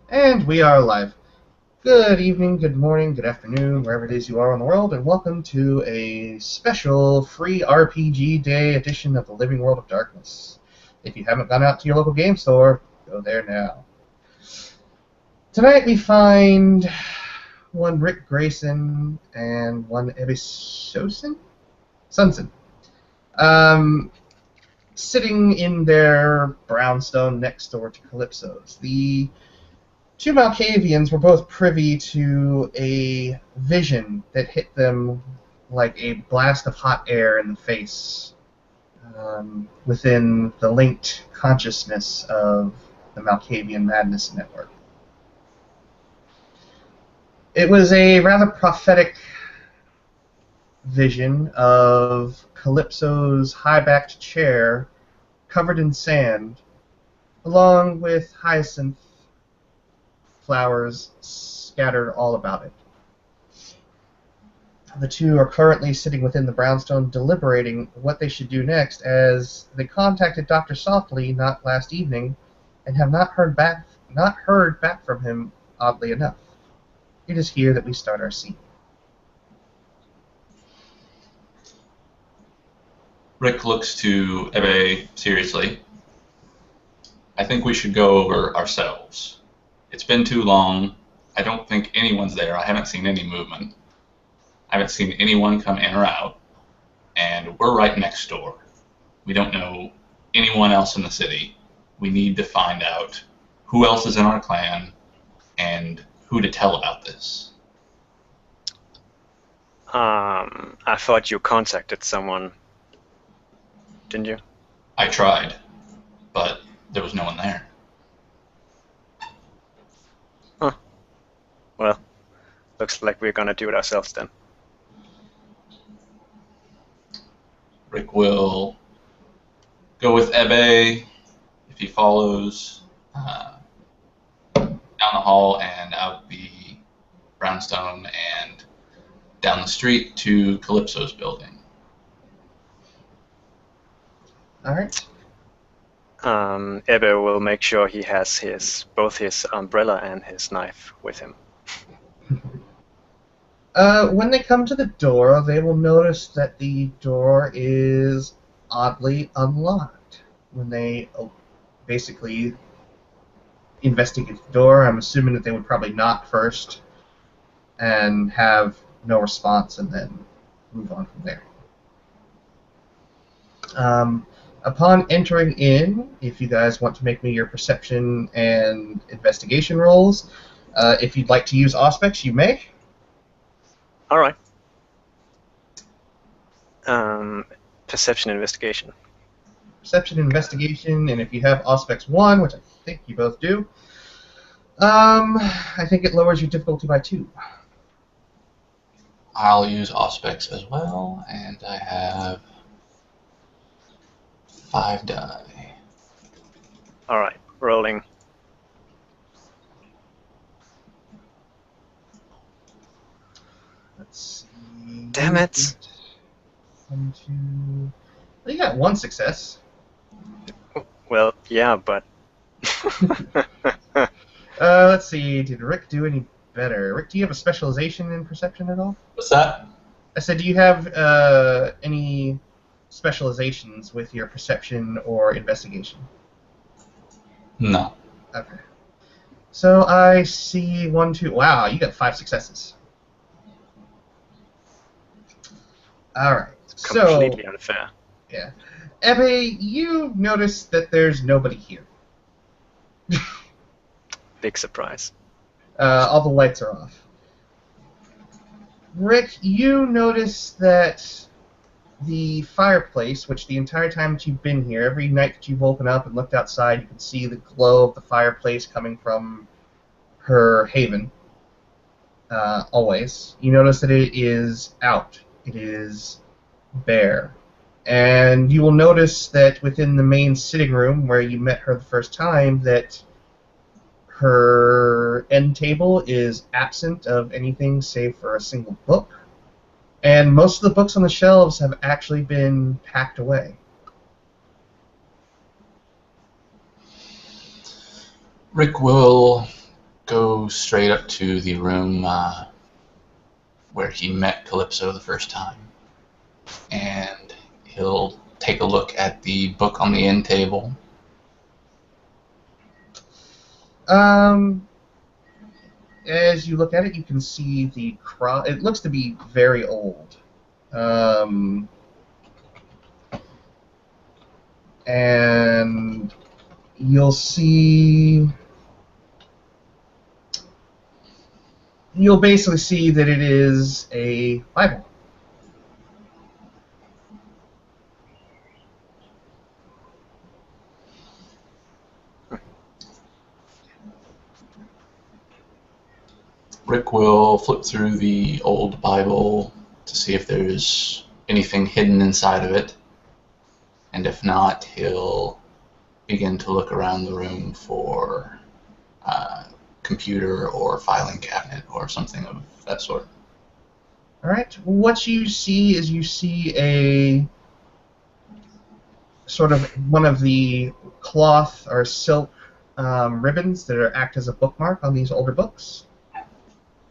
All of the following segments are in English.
And we are live. Good evening, good morning, good afternoon, wherever it is you are in the world, and welcome to a special free RPG Day edition of the Living World of Darkness. If you haven't gone out to your local game store, go there now. Tonight we find one Rick Grayson and one Ebbe Sunson. Sitting in their brownstone next door to Kalypso's. The two Malkavians were both privy to a vision that hit them like a blast of hot air in the face within the linked consciousness of the Malkavian Madness Network. It was a rather prophetic vision of Kalypso's high-backed chair covered in sand, along with hyacinth flowers scattered all about it. The two are currently sitting within the Brownstone deliberating what they should do next, as they contacted Dr.Softly not last evening and have not heard back from him, oddly enough. It is here that we start our scene. Rick looks to Ebbe seriously. I think we should go over ourselves. It's been too long. I don't think anyone's there. I haven't seen any movement. I haven't seen anyone come in or out. And we're right next door. We don't know anyone else in the city. We need to find out who else is in our clan and who to tell about this. I thought you contacted someone, didn't you? I tried, but there was no one there. Huh. Well, looks like we're gonna do it ourselves then. Rick will go with Ebbe if he follows down the hall and out the Brownstone and down the street to Kalypso's building. All right. Ebbe will make sure he has both his umbrella and his knife with him. When they come to the door, they will notice that the door is oddly unlocked. When they basically investigate the door, I'm assuming that they would probably knock first and have no response and then move on from there. Upon entering in, if you guys want to make me your perception and investigation rolls, if you'd like to use Auspex, you may. All right. Perception investigation. Perception investigation, and if you have Auspex 1, which I think you both do, I think it lowers your difficulty by 2. I'll use Auspex as well, and I have 5 die. All right, rolling. Let's see. Damn it! 1, 2. Well, you got 1 success. Well, yeah, but Let's see. Did Rick do any better? Rick, do you have a specialization in perception at all? What's that? I said, do you have any specializations with your perception or investigation? No. Okay. So I see 1, 2. Wow, you got 5 successes. All right. completely unfair. Yeah. Ebbe, you notice that there's nobody here. Big surprise. All the lights are off. Rick, you notice that the fireplace, which the entire time that you've been here, every night that you've woken up and looked outside, you can see the glow of the fireplace coming from her haven. Always. You notice that it is out. It is bare. And you will notice that within the main sitting room where you met her the first time, that her end table is absent of anything save for a single book. And most of the books on the shelves have actually been packed away. Rick will go straight up to the room where he met Kalypso the first time, and he'll take a look at the book on the end table. As you look at it, you can see the cross. It looks to be very old. And you'll basically see that it is a Bible. Rick will flip through the old Bible to see if there's anything hidden inside of it, and if not, he'll begin to look around the room for computer or filing cabinet or something of that sort. All right. What you see is a sort of one of the cloth or silk ribbons that act as a bookmark on these older books,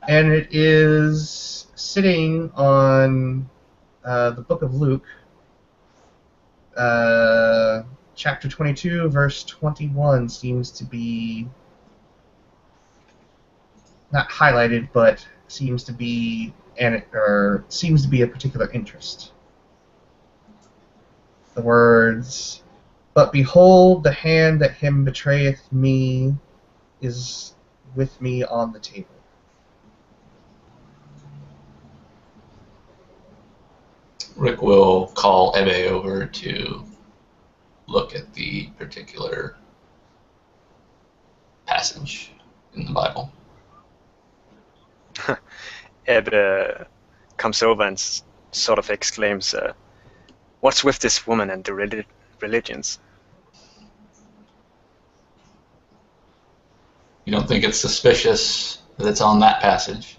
and it is sitting on the Book of Luke, chapter 22, verse 21 seems to be not highlighted, but seems to be a particular interest. The words, "But behold, the hand that him betrayeth me is with me on the table." Rick will call Ebbe over to look at the particular passage in the Bible. Ebbe comes over and sort of exclaims, "What's with this woman and the religions?" You don't think it's suspicious that it's on that passage?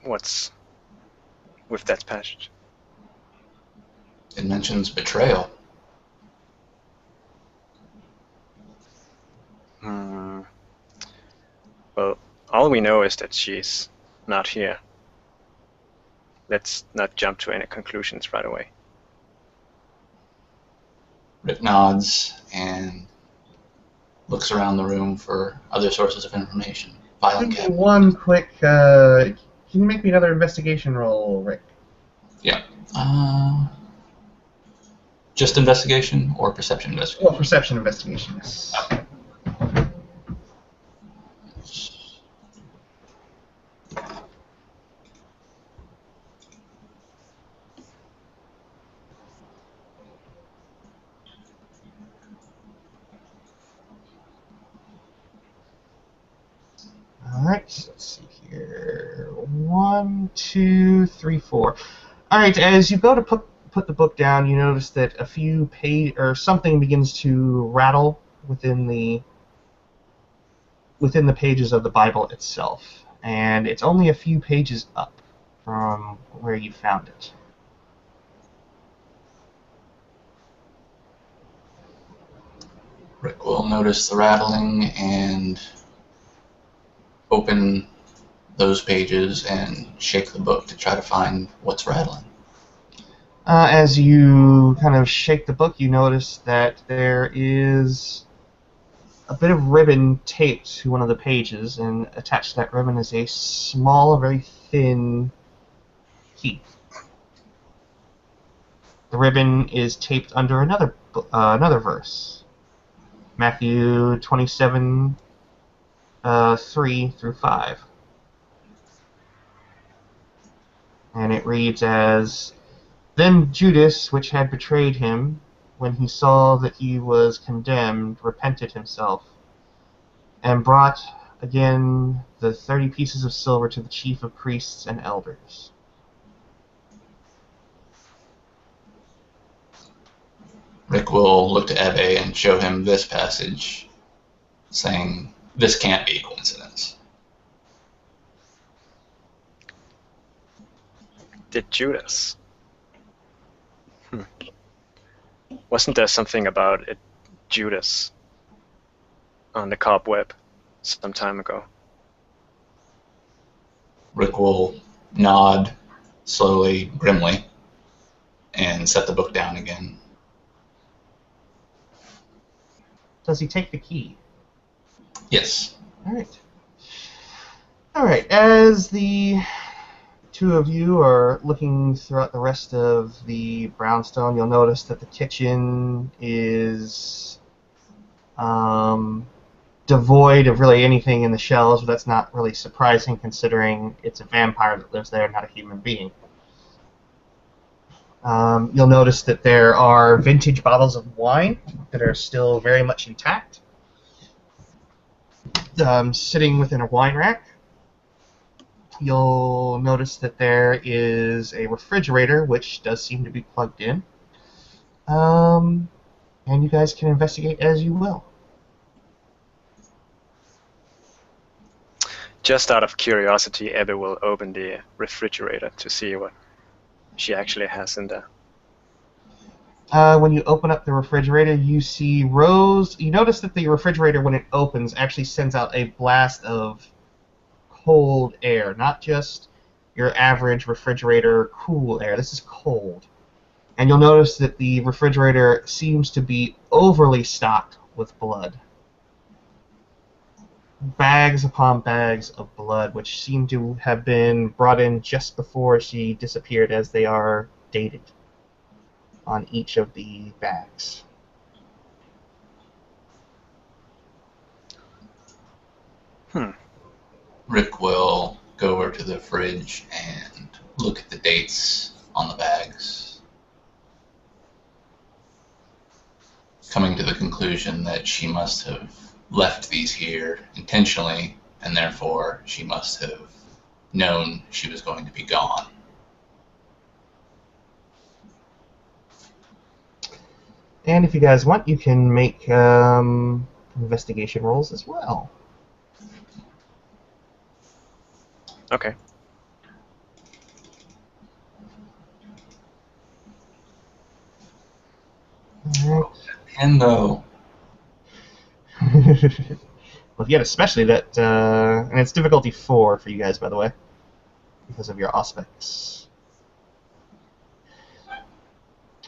What's with that passage? It mentions betrayal. Well, all we know is that she's not here. Let's not jump to any conclusions right away. Rick nods and looks around the room for other sources of information. Filing Give me cabinet. one quick. Can you make me another investigation roll, Rick? Yeah. Just investigation or perception investigation? Well, perception investigation. Yes. Alright, let's see here. 1, 2, 3, 4. Alright, as you go to put the book down, you notice that a few something begins to rattle within the pages of the Bible itself. And it's only a few pages up from where you found it. Rick will notice the rattling and open those pages and shake the book to try to find what's rattling. As you kind of shake the book, you notice that there is a bit of ribbon taped to one of the pages, and attached to that ribbon is a small, very thin key. The ribbon is taped under another verse, Matthew 27, 3 through 5. And it reads as, "Then Judas, which had betrayed him, when he saw that he was condemned, repented himself, and brought again the 30 pieces of silver to the chief of priests and elders." Rick will look to Ebbe and show him this passage, saying, "This can't be a coincidence." Did Judas? Wasn't there something about it, Judas on the cobweb some time ago. Rick will nod slowly, grimly, and set the book down again. Does he take the key? Yes. All right. All right. As the two of you are looking throughout the rest of the Brownstone, you'll notice that the kitchen is devoid of really anything in the shelves, but that's not really surprising considering it's a vampire that lives there, not a human being. You'll notice that there are vintage bottles of wine that are still very much intact, sitting within a wine rack. You'll notice that there is a refrigerator, which does seem to be plugged in. And you guys can investigate as you will. Just out of curiosity, Ebbe will open the refrigerator to see what she actually has in there. When you open up the refrigerator, you see rows. You notice that the refrigerator, when it opens, actually sends out a blast of cold air, not just your average refrigerator cool air. This is cold. And you'll notice that the refrigerator seems to be overly stocked with blood. Bags upon bags of blood, which seem to have been brought in just before she disappeared, as they are dated on each of the bags. Rick will go over to the fridge and look at the dates on the bags, coming to the conclusion that she must have left these here intentionally, and therefore she must have known she was going to be gone. And if you guys want, you can make investigation rolls as well. Okay. Alright. And though, Well, if you had especially that, and it's difficulty 4 for you guys, by the way, because of your auspics.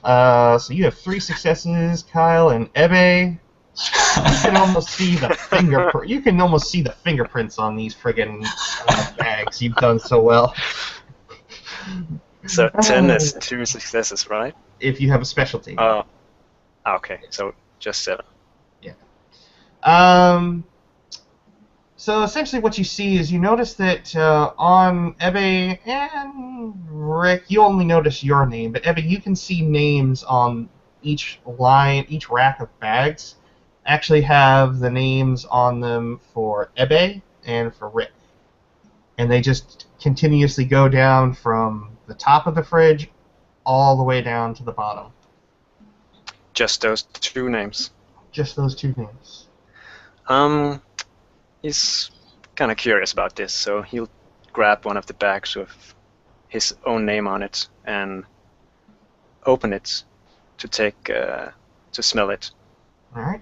So you have 3 successes, Kyle and Ebbe. You can almost see the You can almost see the fingerprints on these friggin' bags. You've done so well. So 10 is 2 successes, right? If you have a specialty. Okay, so just 7. Yeah. So essentially what you see is you notice that on Ebbe and Rick, you only notice your name, but Ebbe, you can see names on each line, each rack of bags actually have the names on them for Ebbe and for Rick. And they just continuously go down from the top of the fridge all the way down to the bottom. Just those 2 names. Just those 2 names. He's kind of curious about this, so he'll grab one of the bags with his own name on it and open it to smell it. All right.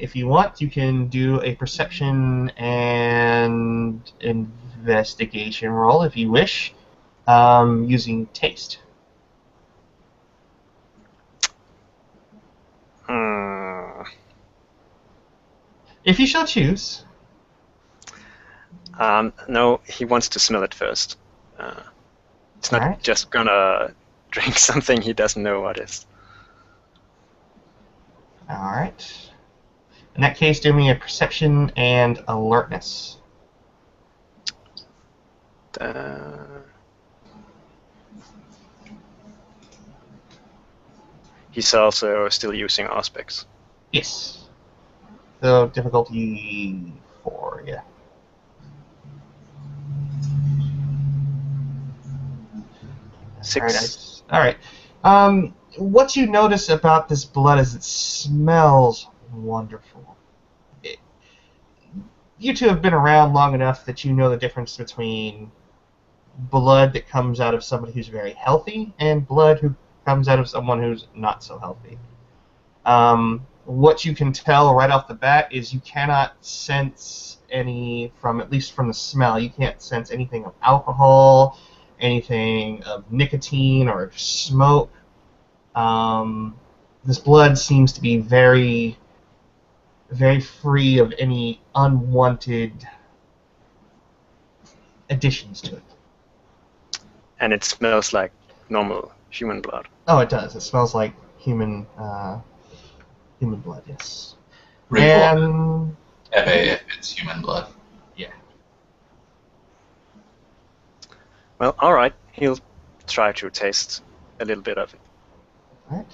If you want, you can do a perception and investigation roll if you wish, using taste. If you shall choose. No, he wants to smell it first. It's not just gonna drink something he doesn't know what is. Alright. In that case, do me a perception and alertness. He's also still using auspics. Yes. So difficulty 4, yeah. Six. Alright. What you notice about this blood is it smells wonderful. You two have been around long enough that you know the difference between blood that comes out of somebody who's very healthy and blood who comes out of someone who's not so healthy. what you can tell right off the bat is you cannot sense any, at least from the smell, you can't sense anything of alcohol, anything of nicotine or smoke. This blood seems to be very, very free of any unwanted additions to it. And it smells like normal human blood. Oh, it does. It smells like human blood, yes. Report And Ebbe if it's human blood. yeah. Well, all right. He'll try to taste a little bit of it. All right.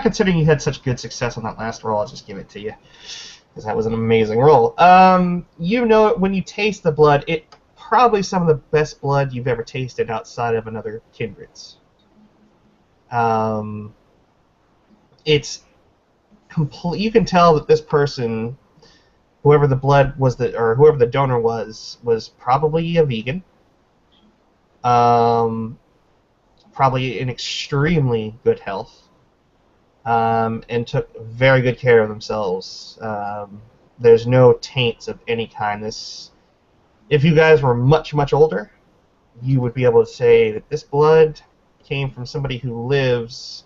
Considering you had such good success on that last roll, I'll just give it to you, because that was an amazing roll. You know, when you taste the blood, it probably some of the best blood you've ever tasted outside of another kindred's. It's complete. You can tell that this person, whoever the blood was, or whoever the donor was probably a vegan. Probably in extremely good health. And took very good care of themselves. There's no taints of any kind. If you guys were much, much older, you would be able to say that this blood came from somebody who lives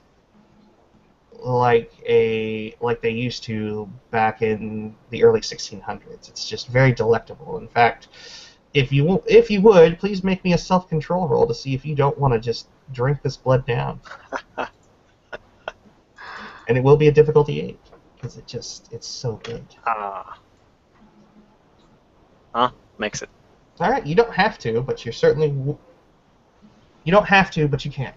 like they used to back in the early 1600s. It's just very delectable. In fact, if you would, please make me a self-control roll to see if you don't want to just drink this blood down. And it will be a difficulty 8, because it's so good. Makes it. All right, you don't have to, but you're certainly. You don't have to, but you can.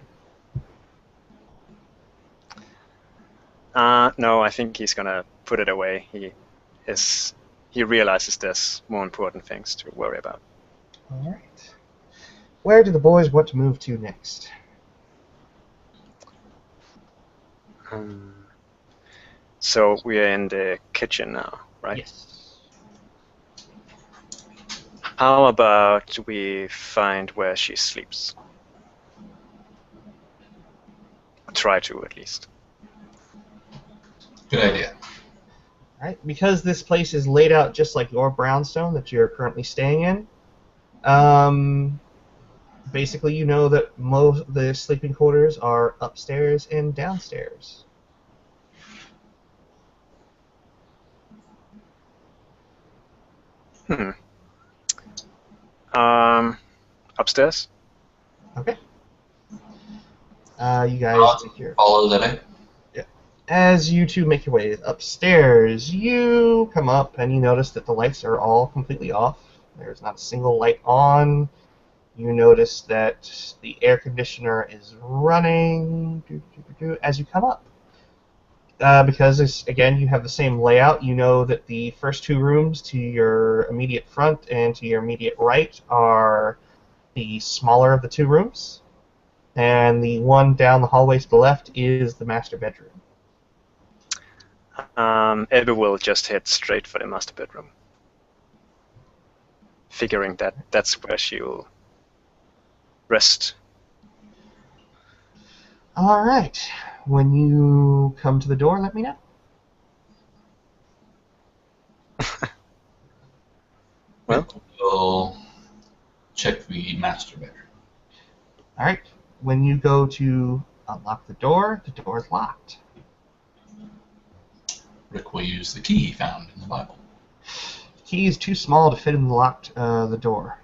No, I think he's gonna put it away. He realizes there's more important things to worry about. All right. Where do the boys want to move to next? So we're in the kitchen now, right? Yes. How about we find where she sleeps? Try to, at least. Good idea. All right, because this place is laid out just like your brownstone that you're currently staying in. Basically, you know that most of the sleeping quarters are upstairs and downstairs. Upstairs? Okay. You guys make your... Follow Ebbe. Yeah. As you two make your way upstairs, you come up and you notice that the lights are all completely off. There's not a single light on. You notice that the air conditioner is running as you come up. Because, again, you have the same layout, you know that the first two rooms to your immediate front and to your immediate right are the smaller of the two rooms. And the one down the hallway to the left is the master bedroom. Ebbe will just head straight for the master bedroom, figuring that that's where she'll rest. All right. When you come to the door, let me know. Well, we'll check the master bedroom. All right. When you go to unlock the door is locked. Rick will use the key he found in the Bible. The key is too small to fit in the door.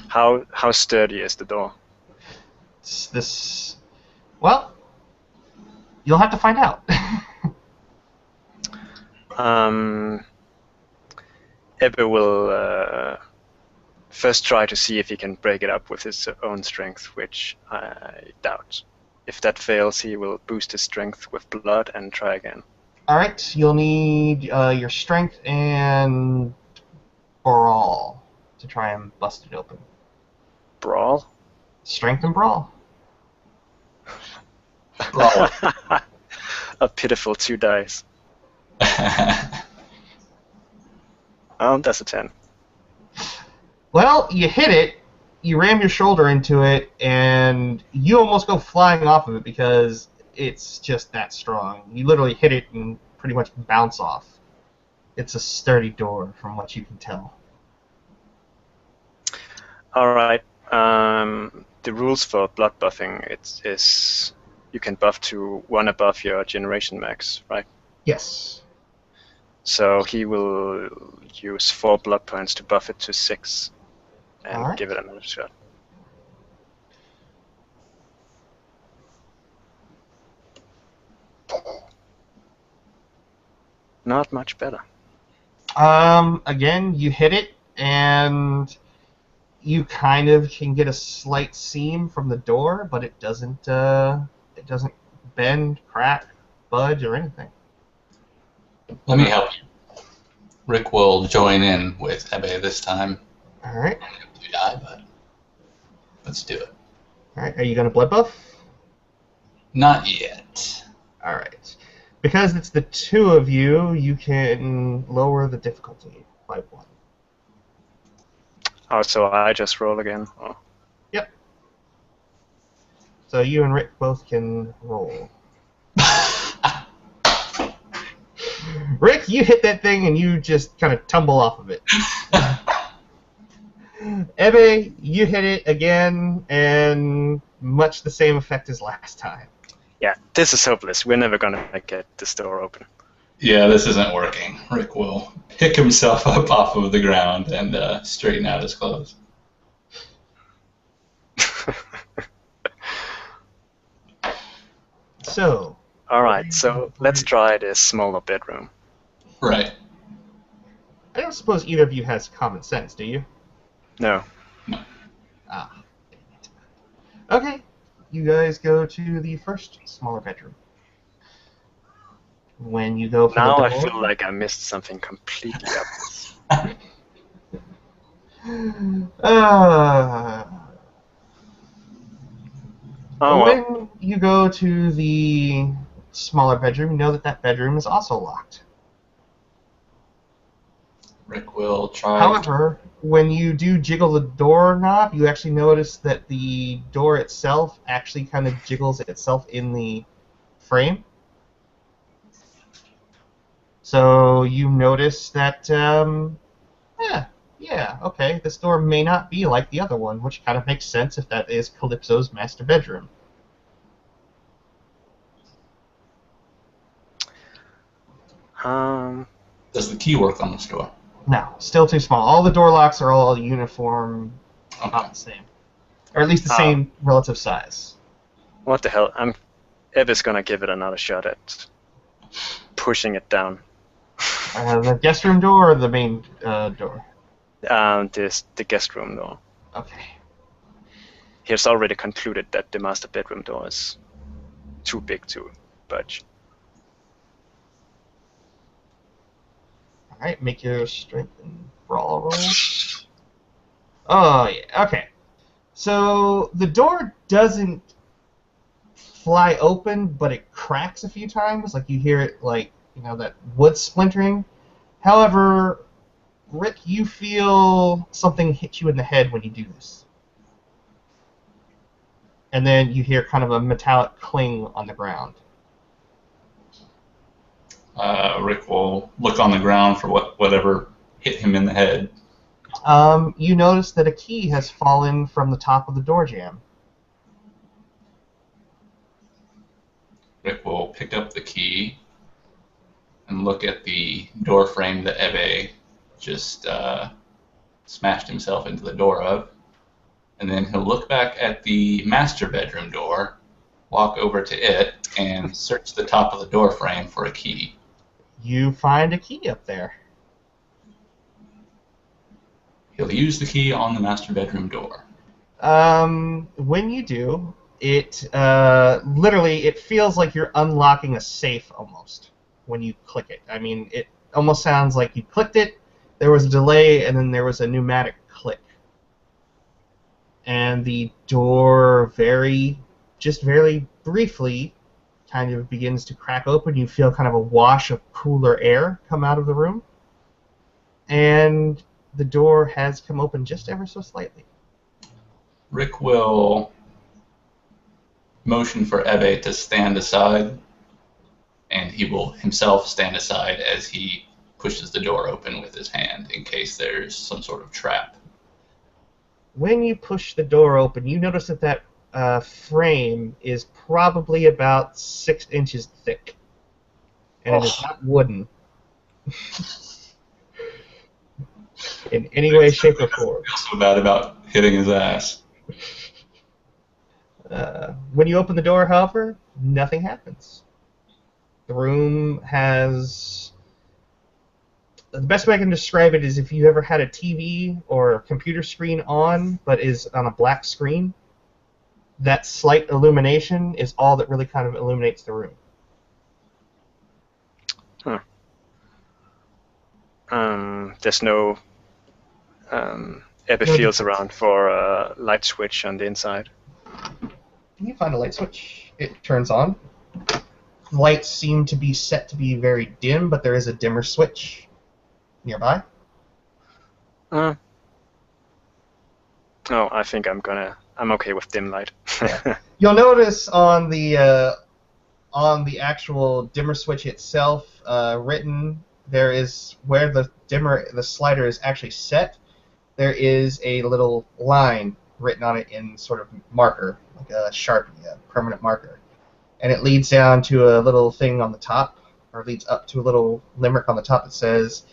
how sturdy is the door? Well, you'll have to find out. Ebbe will first try to see if he can break it up with his own strength, which I doubt. If that fails, he will boost his strength with blood and try again. All right, you'll need your strength and brawl to try and bust it open. Brawl? Strength and brawl. Brawl. A pitiful 2 dice. That's a 10. Well, you hit it. you ram your shoulder into it, and you almost go flying off of it because it's just that strong. You literally hit it and pretty much bounce off. It's a sturdy door, from what you can tell. All right. The rules for blood buffing is you can buff to 1 above your generation max, right? Yes. So he will use 4 blood points to buff it to 6 and give it another shot. Not much better. Again, you hit it, and you kind of can get a slight seam from the door, but it doesn't bend, crack, budge, or anything. Let me help you. Rick will join in with Ebbe this time. All right. I hope you die, but let's do it. All right. Are you going to blood buff? Not yet. All right. Because it's the 2 of you, you can lower the difficulty by 1. Oh, so I just roll again? Oh. Yep. So you and Rick both can roll. Rick, you hit that thing and you just kind of tumble off of it. Ebbe, you hit it again, and much the same effect as last time. Yeah, this is hopeless. We're never gonna get this door open. Yeah, this isn't working. Rick will pick himself up off of the ground and straighten out his clothes. So. Alright, so let's try this smaller bedroom. Right. I don't suppose either of you has common sense, do you? No. Ah. Dang it. Okay. You guys go to the first smaller bedroom. When you go for now the I door, feel like I missed something completely obvious. Oh, well. When you go to the smaller bedroom, you know that that bedroom is also locked. Rick will try. However, when you do jiggle the doorknob, you actually notice that the door itself actually kind of jiggles itself in the frame. So you notice that, okay, this door may not be like the other one, which kind of makes sense if that is Kalypso's master bedroom. Does the key work on this door? No, still too small. All the door locks are all uniform, Okay. not the same. Or at least the same relative size. What the hell? Ebbe's gonna give it another shot at pushing it down. The guest room door or the main door? The guest room door. Okay. He has already concluded that the master bedroom door is too big to budge. Alright, make your strength and brawl roll. Oh, yeah, okay. So, the door doesn't fly open, but it cracks a few times. Like, you hear it, like, you know, that wood splintering. However, Rick, you feel something hit you in the head when you do this. And then you hear kind of a metallic cling on the ground. Rick will look on the ground for whatever hit him in the head. You notice that a key has fallen from the top of the door jamb. Rick will pick up the key and look at the door frame that Ebbe just smashed himself into the door of. And then he'll look back at the master bedroom door, walk over to it, and search the top of the door frame for a key. You find a key up there. He'll use the key on the master bedroom door. When you do, it literally it feels like you're unlocking a safe almost when you click it. I mean, it almost sounds like you clicked it, there was a delay, and then there was a pneumatic click. And the door very briefly kind of begins to crack open. You feel kind of a wash of cooler air come out of the room. And the door has come open just ever so slightly. Rick will motion for Ebbe to stand aside, and he will himself stand aside as he pushes the door open with his hand in case there's some sort of trap. When you push the door open, you notice that frame is probably about 6 inches thick. And it is not wooden. In any way, shape, or form. I feel so bad about hitting his ass. When you open the door, however, nothing happens. The room has... The best way I can describe it is if you ever had a TV or a computer screen on, but is on a black screen, that slight illumination is all that really kind of illuminates the room. Huh. There's no Ebbe feels around for a light switch on the inside. You find a light switch. It turns on. Lights seem to be set to be very dim, but there is a dimmer switch nearby. Oh, I think I'm okay with dim light. Yeah. You'll notice on the actual dimmer switch itself, written, there is where the slider is actually set. There is a little line written on it in sort of marker, like a Sharpie, a permanent marker, and it leads down to a little thing on the top, or leads up to a little limerick on the top that says,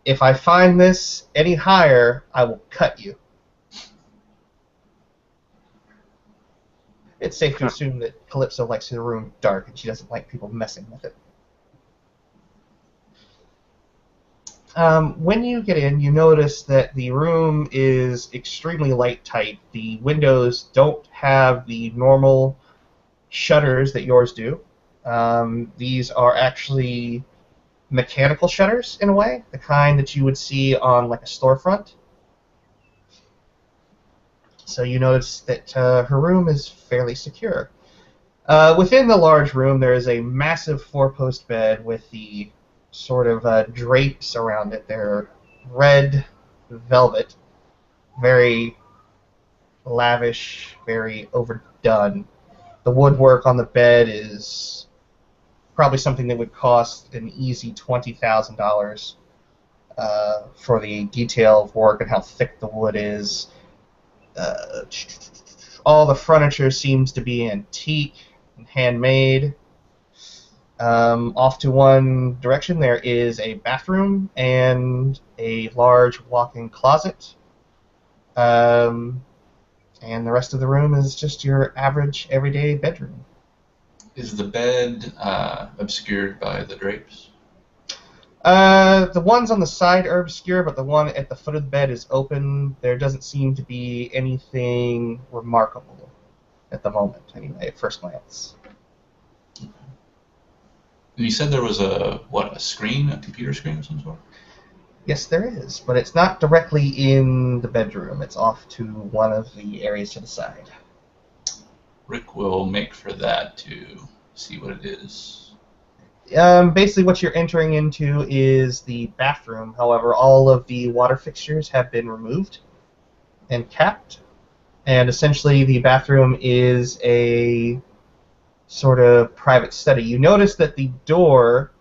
"If I find this any higher, I will cut you." It's safe to assume that Kalypso likes the room dark, and she doesn't like people messing with it. When you get in, you notice that the room is extremely light-tight. The windows don't have the normal shutters that yours do. These are actually mechanical shutters, in a way, the kind that you would see on like a storefront. So you notice that her room is fairly secure. Within the large room, there is a massive four-post bed with the sort of drapes around it. They're red velvet, very lavish, very overdone. The woodwork on the bed is probably something that would cost an easy $20,000 for the detail of work and how thick the wood is. All the furniture seems to be antique and handmade. Off to one direction there is a bathroom and a large walk-in closet. And the rest of the room is just your average, everyday bedroom. Is the bed obscured by the drapes? The ones on the side are obscure, but the one at the foot of the bed is open. There doesn't seem to be anything remarkable at the moment, anyway, at first glance. You said there was a screen, a computer screen of some sort? Yes, there is, but it's not directly in the bedroom. It's off to one of the areas to the side. Rick will make for that to see what it is. Basically, what you're entering into is the bathroom. However, all of the water fixtures have been removed and capped, and essentially the bathroom is a sort of private study. You notice that the door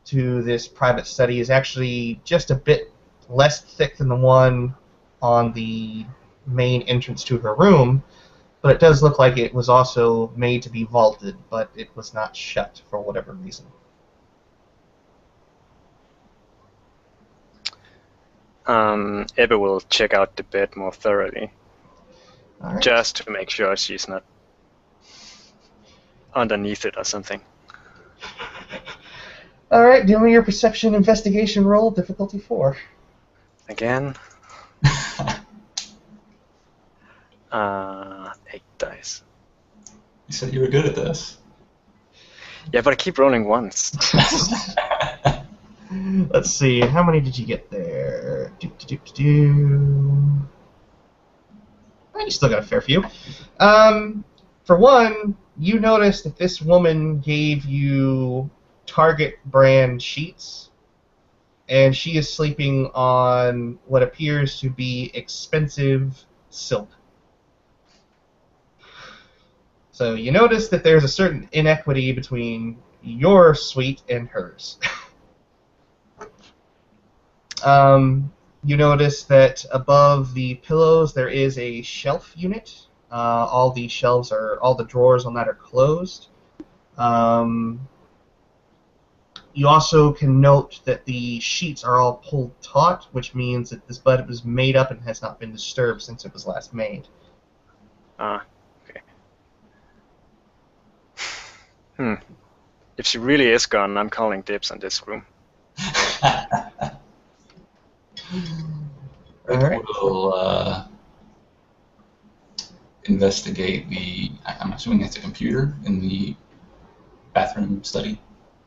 to this private study is actually just a bit less thick than the one on the main entrance to her room, but it does look like it was also made to be vaulted, but it was not shut for whatever reason. Ebbe will check out the bed more thoroughly, All right. just to make sure she's not underneath it or something. All right, do me your perception investigation roll, difficulty 4. Again. 8 dice. You said you were good at this. Yeah, but I keep rolling once. Let's see, how many did you get there? You still got a fair few. For one, you noticed that this woman gave you Target brand sheets, and she is sleeping on what appears to be expensive silk. So you notice that there's a certain inequity between your suite and hers. You notice that above the pillows there is a shelf unit. All the drawers on that are closed. You also can note that the sheets are all pulled taut, which means that this bed was made up and has not been disturbed since it was last made. Okay. If she really is gone, I'm calling dibs on this room. Rick will investigate I'm assuming it's a computer in the bathroom study.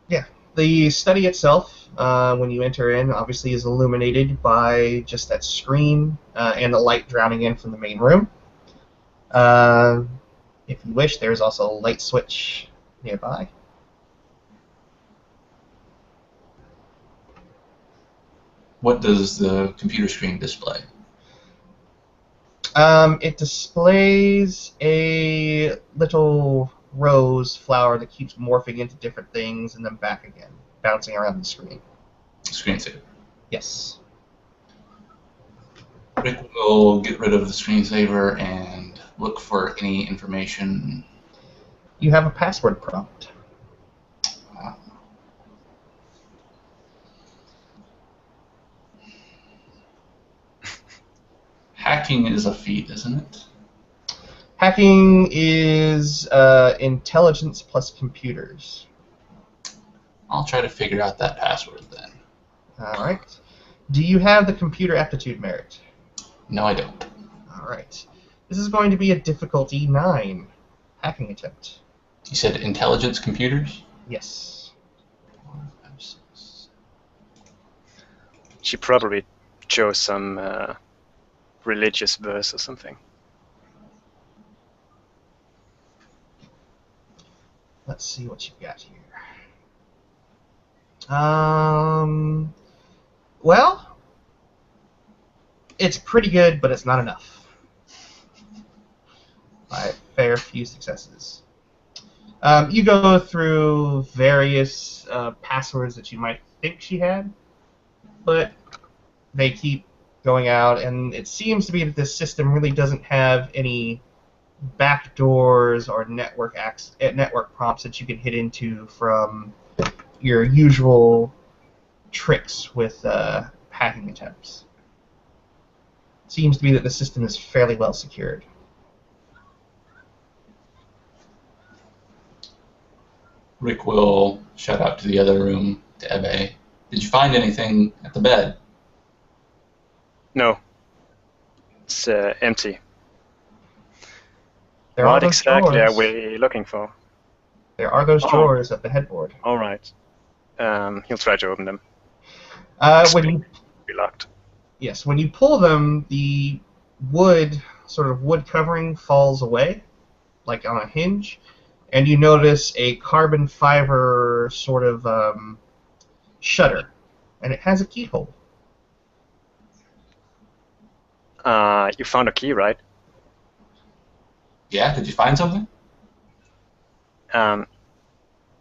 Yeah. The study itself, when you enter in, obviously is illuminated by just that screen and the light drowning in from the main room. If you wish, there's also a light switch nearby. What does the computer screen display? It displays a little rose flower that keeps morphing into different things and then back again, bouncing around the screen. Screensaver. Yes. Rick will get rid of the screensaver and look for any information. You have a password prompt. Hacking is a feat, isn't it? Hacking is intelligence plus computers. I'll try to figure out that password then. All right. Do you have the computer aptitude merit? No, I don't. All right. This is going to be a difficulty 9 hacking attempt. You said intelligence computers? Yes. 4, 5, 6. She probably chose some religious verse or something. Let's see what you've got here. Well, it's pretty good, but it's not enough. By a fair few successes. You go through various passwords that you might think she had, but they keep going out, and it seems to be that this system really doesn't have any backdoors or network prompts that you can hit into from your usual tricks with hacking attempts. It seems to be that the system is fairly well secured. Rick will shout out to the other room, to Ebbe. Did you find anything at the bed? No. It's empty. There are What those exactly drawers. are we looking for? There are those drawers at the headboard. All right. He'll try to open them. When you Be locked. Yes, when you pull them, the wood covering falls away, like on a hinge, and you notice a carbon fiber sort of shutter, and it has a keyhole. You found a key, right? Yeah, did you find something?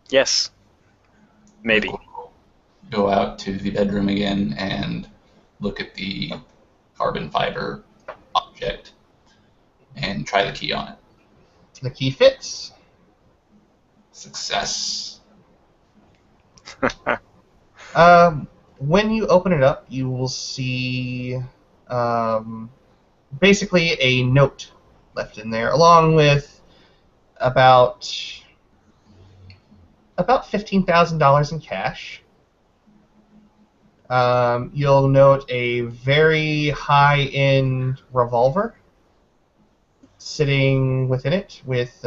Yes. Maybe. Rick will go out to the bedroom again and look at the carbon fiber object and try the key on it. The key fits. Success. When you open it up, you will see basically a note left in there, along with about $15,000 in cash. You'll note a very high-end revolver sitting within it with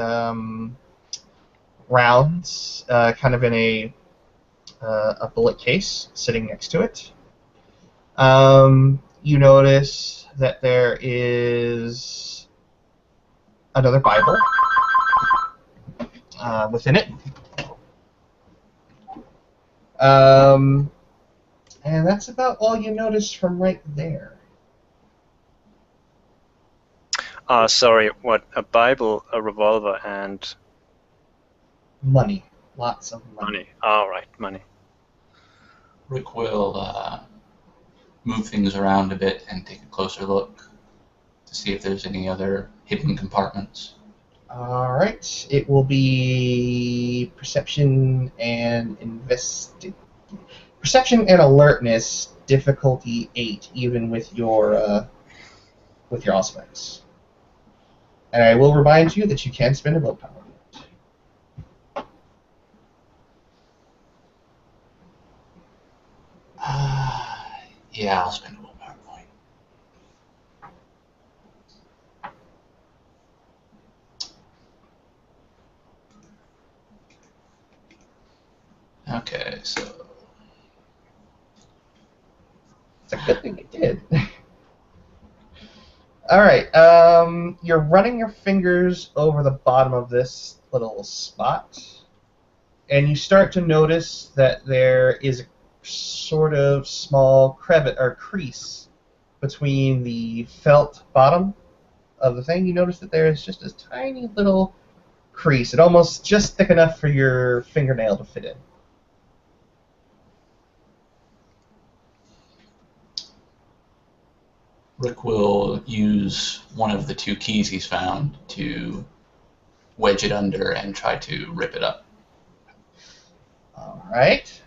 rounds, kind of in a bullet case sitting next to it. You notice that there is another Bible within it. And that's about all you notice from right there. Sorry, what? A Bible, a revolver, and Money. Lots of money. money. All right, money. Rick will move things around a bit and take a closer look to see if there's any other hidden compartments. All right. It will be perception and perception and alertness, difficulty 8, even with your aspects. And I will remind you that you can spend a willpower. Yeah, I'll spend a willpower point. Okay, so It's a good thing it did. All right. You're running your fingers over the bottom of this little spot, and you start to notice that there is a sort of small crease between the felt bottom of the thing. You notice that there is just a tiny little crease. It almost just thick enough for your fingernail to fit in. Rick will use one of the 2 keys he's found to wedge it under and try to rip it up. All right.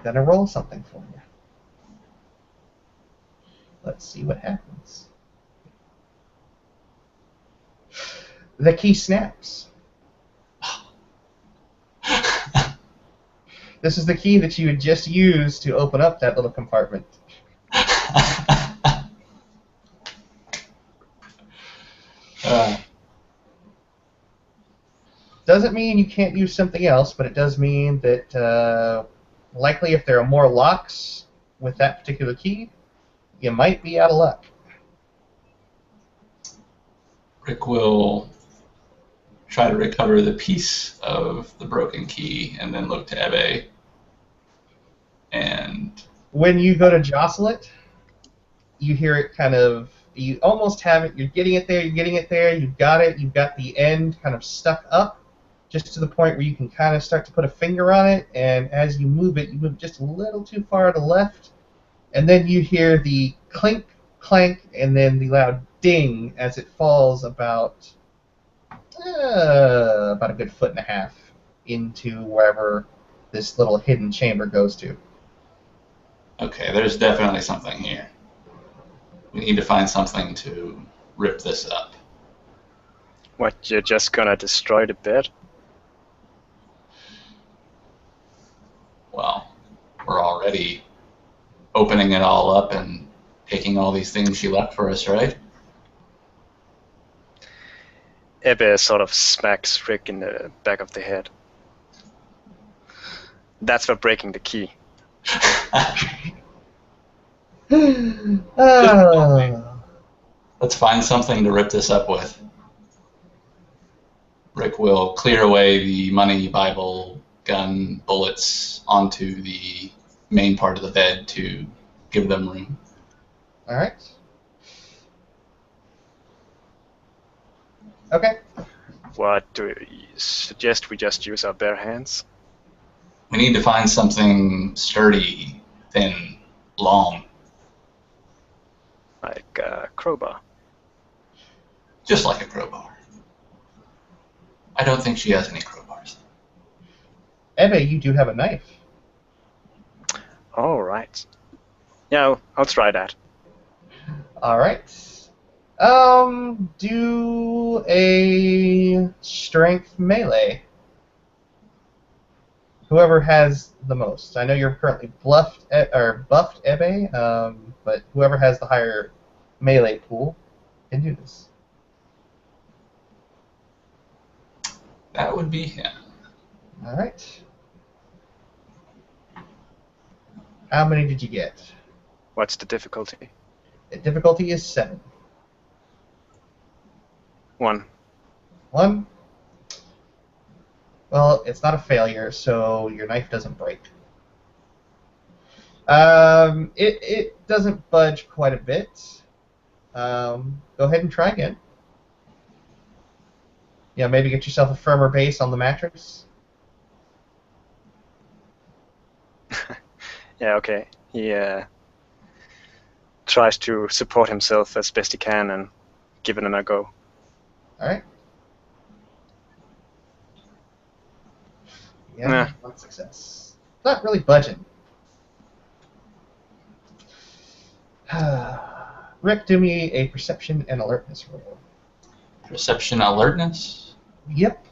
Gonna roll something for you. Let's see what happens. The key snaps. This is the key that you had just used to open up that little compartment. Doesn't mean you can't use something else, but it does mean that likely if there are more locks with that particular key, you might be out of luck. Rick will try to recover the piece of the broken key and then look to Ebbe. And when you go to jostle it, you hear it kind of, you almost have it, you're getting it there, you've got it, you've got the end kind of stuck up, just to the point where you can kind of start to put a finger on it, and as you move it, you move just a little too far to the left, and then you hear the clink, clank, and then the loud ding as it falls about a good 1.5 feet into wherever this little hidden chamber goes to. okay, there's definitely something here. We need to find something to rip this up. What, you're just gonna destroy the bed? Well, we're already opening it all up and taking all these things she left for us, right? Ebbe sort of smacks Rick in the back of the head. That's for breaking the key. Let's find something to rip this up with. Rick will clear away the money, Bible, gun, bullets onto the main part of the bed to give them room. All right. Okay. What, do you suggest we just use our bare hands? We need to find something sturdy, thin, long. Like a crowbar. Just like a crowbar. I don't think she has any crowbars. Ebbe, you do have a knife. All right. Yeah, I'll try that. All right. Do a strength melee. Whoever has the most. I know you're currently buffed, Ebbe, but whoever has the higher melee pool can do this. That would be him. All right. How many did you get? What's the difficulty? The difficulty is 7. 1. 1. Well, it's not a failure, so your knife doesn't break. It doesn't budge quite a bit. Go ahead and try again. Yeah, maybe get yourself a firmer base on the mattress. Yeah, okay. He tries to support himself as best he can and give it a go. All right. Yeah, Yeah. one success. Not really budging. Rick, do me a perception and alertness roll. Perception alertness. Yep.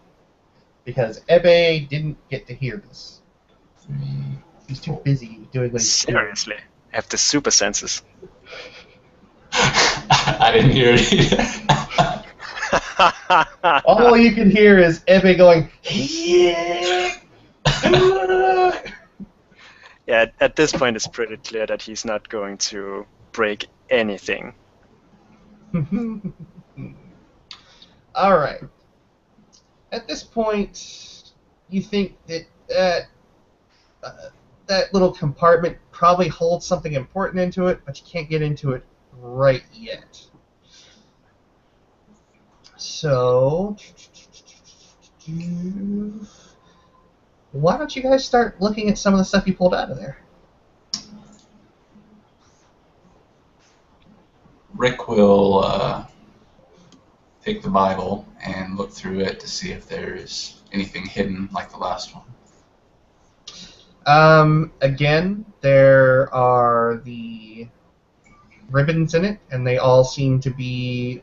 Because Ebbe didn't get to hear this. 3. He's too busy doing what he's doing. Seriously, I have the super senses. I didn't hear it either. All you can hear is Ebbe going, yeah. Yeah, at this point it's pretty clear that he's not going to break anything. All right. At this point, you think that that little compartment probably holds something important into it, but you can't get into it right yet. So, why don't you guys start looking at some of the stuff you pulled out of there? Rick will take the Bible and look through it to see if there's anything hidden like the last one. Again, there are the ribbons in it, and they all seem to be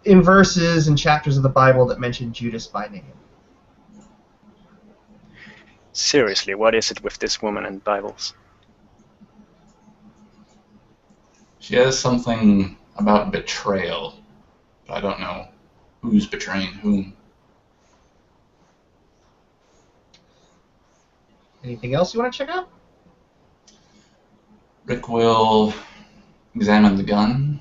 in verses and chapters of the Bible that mention Judas by name. Seriously, what is it with this woman and Bibles? She has something about betrayal, but I don't know who's betraying whom. Anything else you want to check out? Rick will examine the gun.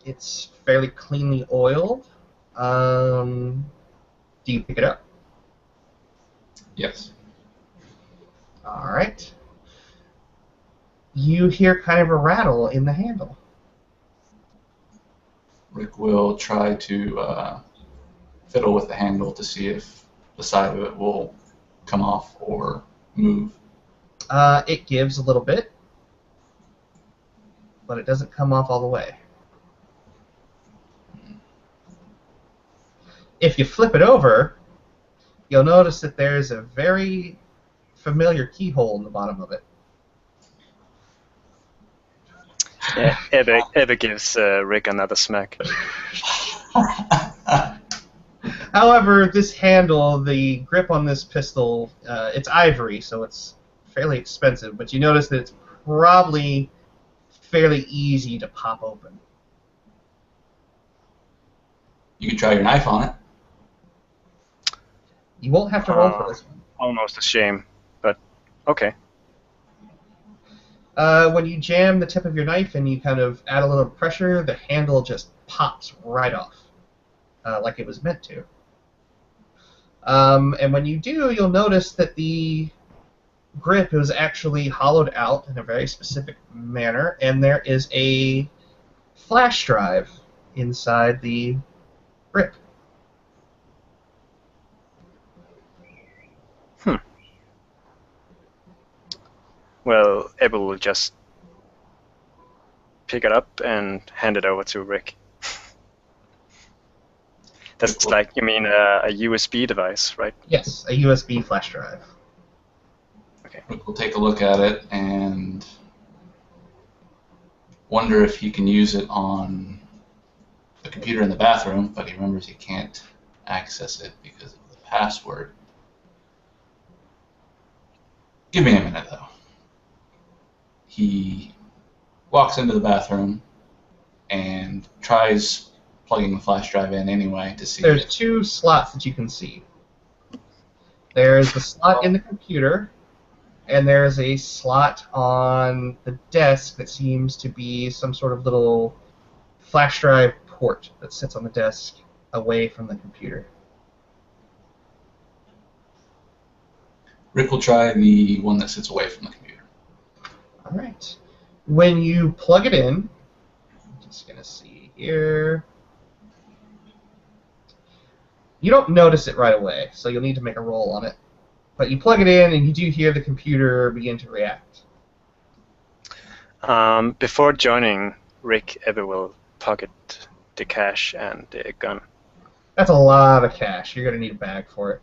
It's fairly cleanly oiled. Do you pick it up? Yes. All right. You hear kind of a rattle in the handle. Rick will try to fiddle with the handle to see if the side of it will come off or move. It gives a little bit, but it doesn't come off all the way. If you flip it over, you'll notice that there's a very familiar keyhole in the bottom of it. Yeah, Ebbe gives Rick another smack. However, this handle, the grip on this pistol, it's ivory, so it's fairly expensive, but you notice that it's probably fairly easy to pop open. You could try your knife on it. You won't have to roll for this one. Almost a shame, but okay. When you jam the tip of your knife and you kind of add a little pressure, the handle just pops right off, like it was meant to. And when you do, you'll notice that the grip is actually hollowed out in a very specific manner, and there is a flash drive inside the grip. Well, Ebbe will just pick it up and hand it over to Rick. That's like, you mean a USB device, right? Yes, a USB flash drive. Okay. Rick will take a look at it and wonder if he can use it on the computer in the bathroom, but he remembers he can't access it because of the password. Give me a minute, though. He walks into the bathroom and tries plugging the flash drive in anyway to see. There's two slots that you can see. There's the slot in the computer, and there's a slot on the desk that seems to be some sort of little flash drive port that sits on the desk away from the computer. Rick will try the one that sits away from the computer. All right. When you plug it in, I'm just going to see here. You don't notice it right away, so you'll need to make a roll on it. But you plug it in, and you do hear the computer begin to react. Before joining, Rick, Ebbe will pocket the cash and the gun. That's a lot of cash. You're going to need a bag for it.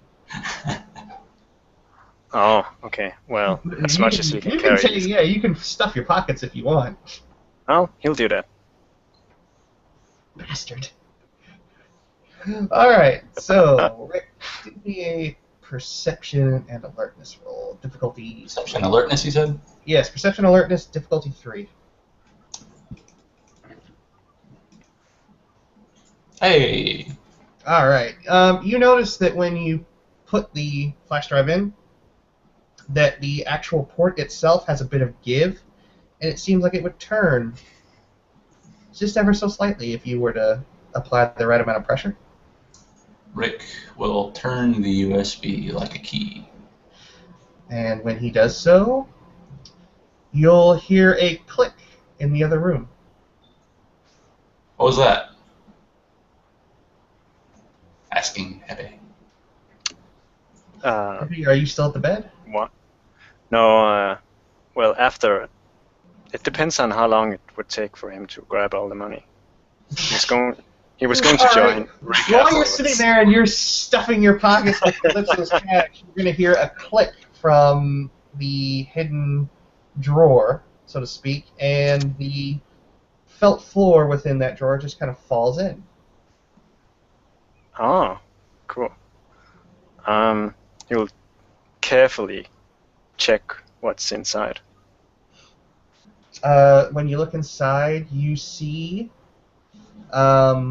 Oh, okay. Well, as much as he can you carry. Can take, yeah, you can stuff your pockets if you want. Oh, he'll do that. Bastard. All right, so Rick, give me a perception and alertness roll. Difficulty. Perception alertness, you said? Yes, perception alertness, difficulty 3. Hey. All right. You notice that when you put the flash drive in, that the actual port itself has a bit of give, and it seems like it would turn just ever so slightly if you were to apply the right amount of pressure. Rick will turn the USB like a key. And when he does so, you'll hear a click in the other room. What was that? Asking Ebbe. Are you still at the bed? What? No, well, after... It depends on how long it would take for him to grab all the money. He was going to join Rick While you're afterwards. sitting there and you're stuffing your pockets with Kalypso's cash, you're going to hear a click from the hidden drawer, so to speak, and the felt floor within that drawer just kind of falls in. Oh, cool. He'll carefully check what's inside. When you look inside, you see a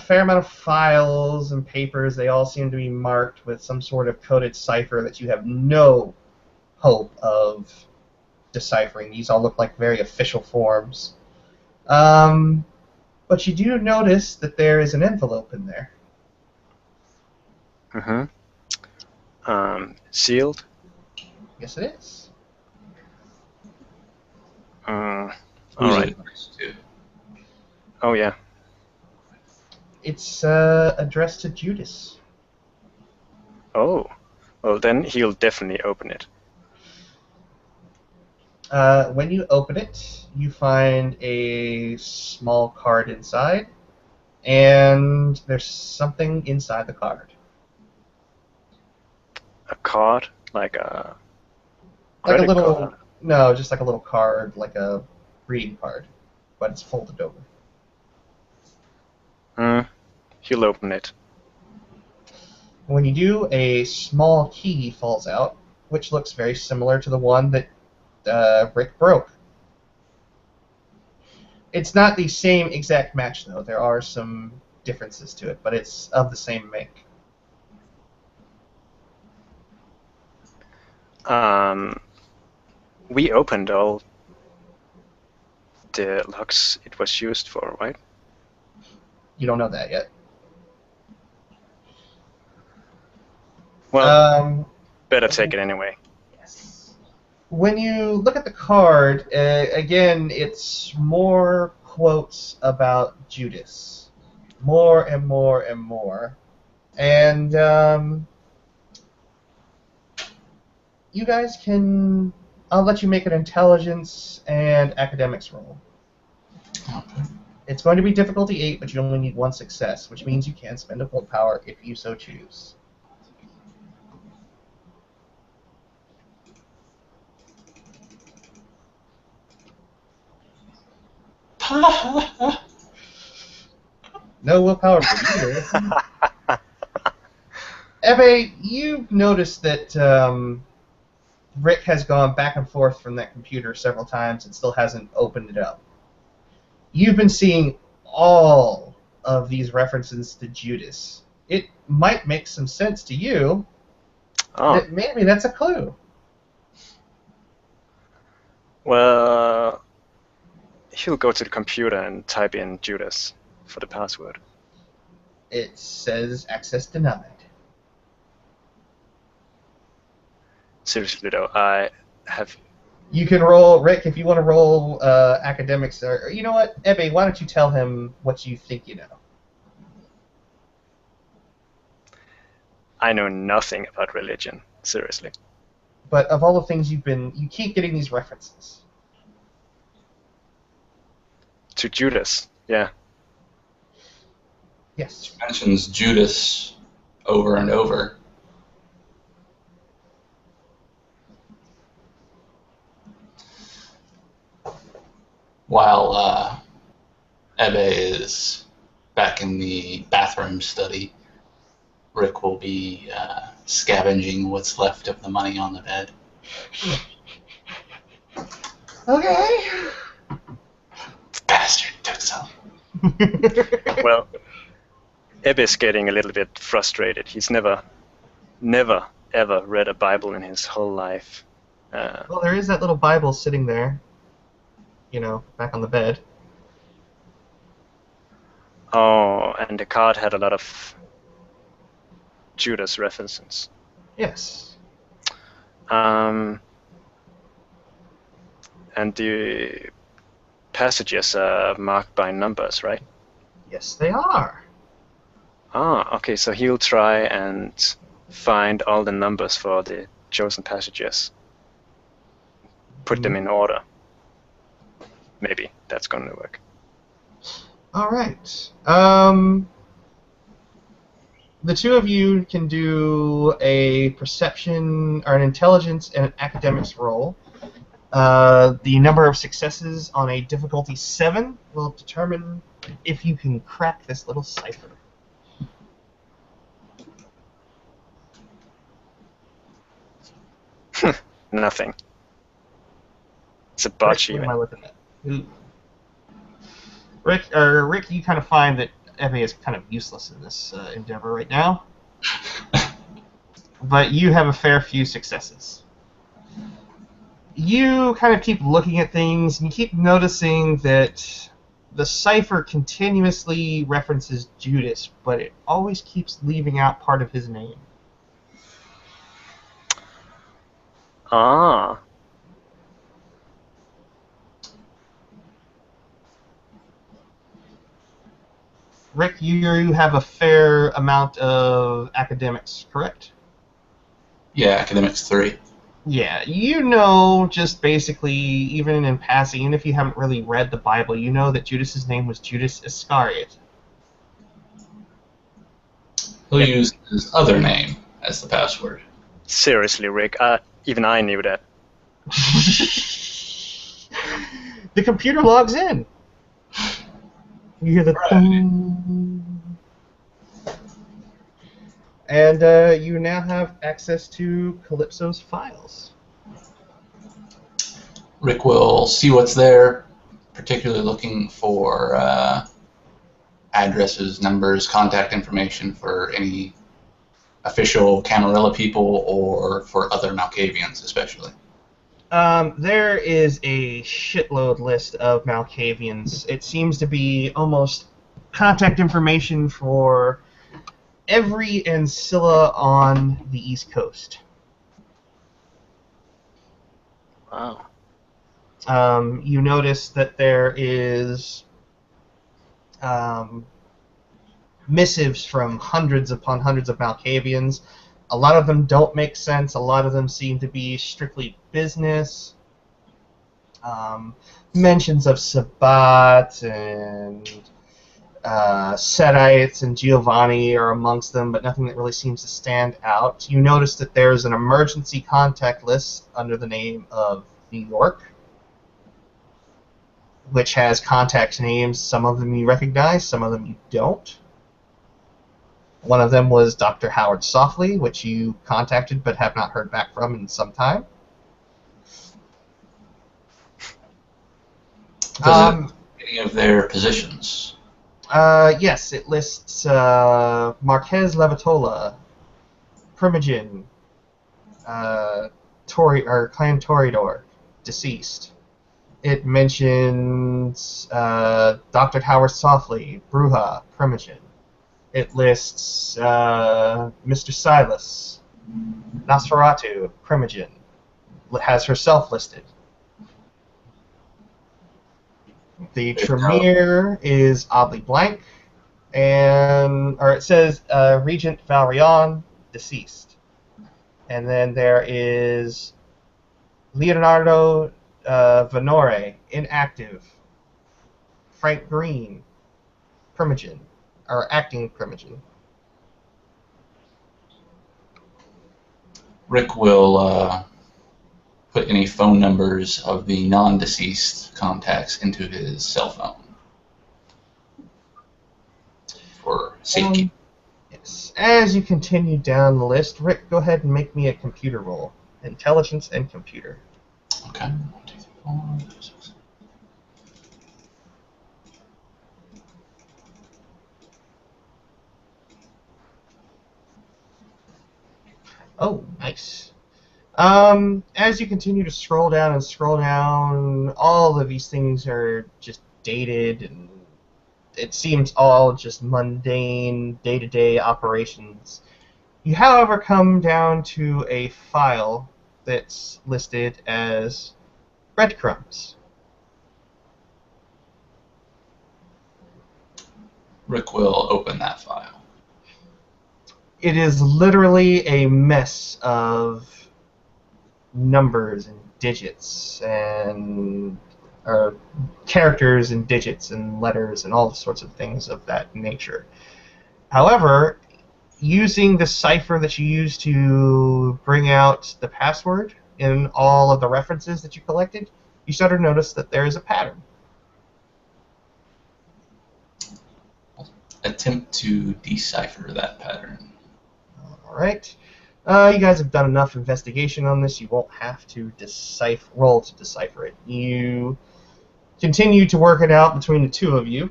fair amount of files and papers. They all seem to be marked with some sort of coded cipher that you have no hope of deciphering. These all look like very official forms. But you do notice that there is an envelope in there. Sealed? Yes, it is. All Who's right. it addressed to? Oh, yeah. It's addressed to Judas. Oh. Well, then he'll definitely open it. When you open it, you find a small card inside, and there's something inside the card. A card? Like a... Like a credit little... card? No, just like a little card, like a greeting card, but it's folded over. He'll open it. When you do, a small key falls out, which looks very similar to the one that Rick broke. It's not the same exact match, though. There are some differences to it, but it's of the same make. We opened all the locks it was used for, right? You don't know that yet. Well, better take it anyway. Yes. When you look at the card, again, it's more quotes about Judas. More and more and more. And you guys can... I'll let you make an intelligence and academics roll. Okay. It's going to be difficulty 8, but you only need 1 success, which means you can spend a willpower if you so choose. No willpower for either. Ebbe, you've noticed that Rick has gone back and forth from that computer several times and still hasn't opened it up. You've been seeing all of these references to Judas. It might make some sense to you that maybe that's a clue. Well, he'll go to the computer and type in Judas for the password. It says access denied. Seriously though, I have You can roll, Rick, if you want to roll academics. Or you know what, Ebbe, why don't you tell him what you think you know? I know nothing about religion, seriously. But of all the things you keep getting these references. To Judas, yeah. Yes. Mentions Judas over and over. While Ebbe is back in the bathroom study, Rick will be scavenging what's left of the money on the bed. Okay. Bastard took some. Well, Ebbe is getting a little bit frustrated. He's never, ever read a Bible in his whole life. Well, there is that little Bible sitting there, back on the bed. Oh, and the card had a lot of Judas references. Yes. And the passages are marked by numbers, right? Yes, they are. Ah, okay, so he'll try and find all the numbers for the chosen passages. Put them in order. Maybe that's going to work. All right. The two of you can do a perception or an intelligence and an academics roll. The number of successes on a difficulty 7 will determine if you can crack this little cipher. Nothing. It's a Rick, botch what am even. I looking at? Ooh. Rick, you kind of find that Ebbe is kind of useless in this endeavor right now. But you have a fair few successes. You kind of keep looking at things, and you keep noticing that the cipher continuously references Judas, but it always keeps leaving out part of his name. Ah. Rick, you have a fair amount of academics, correct? Yeah, academics 3. Yeah, you know, just basically, even in passing, even if you haven't really read the Bible, you know that Judas's name was Judas Iscariot. He'll use his other name as the password. Seriously, Rick, even I knew that. The computer logs in. You hear the boom. And you now have access to Kalypso's files. Rick will see what's there, particularly looking for addresses, numbers, contact information for any official Camarilla people or for other Malkavians especially. There is a shitload list of Malkavians. It seems to be almost contact information for every ancilla on the East Coast. Wow. You notice that there is missives from hundreds upon hundreds of Malkavians. A lot of them don't make sense. A lot of them seem to be strictly business. Mentions of Sabbat and Setites and Giovanni are amongst them, but nothing that really seems to stand out. You notice that there's an emergency contact list under the name of New York, which has contact names. Some of them you recognize, some of them you don't. One of them was Dr. Softly, which you contacted but have not heard back from in some time. Any of their positions? Yes, it lists Marquez Levitola, Primogen, Clan Toreador, deceased. It mentions Dr. Softly, Bruja, Primogen. It lists Mr. Silas, Nosferatu, Primogen. It has herself listed. The Tremere is oddly blank, or it says Regent Valrion, deceased. And then there is Leonardo Venore, inactive. Frank Green, Primogen, or acting Primogen. Rick will put any phone numbers of the non-deceased contacts into his cell phone for safekeeping. Yes. As you continue down the list, Rick, go ahead and make me a computer roll. Intelligence and computer. Okay. 1, 2, 3, 4, 5, 6. Oh, nice. As you continue to scroll down, all of these things are just dated, and it seems all just mundane, day-to-day operations. You, however, come down to a file that's listed as breadcrumbs. Rick will open that file. It is literally a mess of numbers and digits and characters and digits and letters and all sorts of things of that nature. However, using the cipher that you used to bring out the password in all of the references that you collected, you start to notice that there is a pattern. Attempt to decipher that pattern. All right. You guys have done enough investigation on this. You won't have to roll to decipher it. You continue to work it out between the two of you,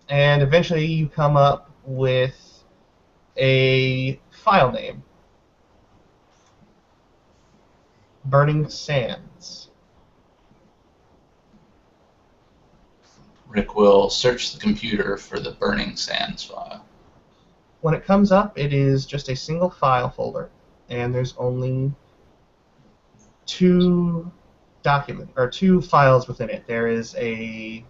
and eventually you come up with a file name. Burning Sands. Rick will search the computer for the Burning Sands file. When it comes up, it is just a single file folder, and there's only two files within it. There is a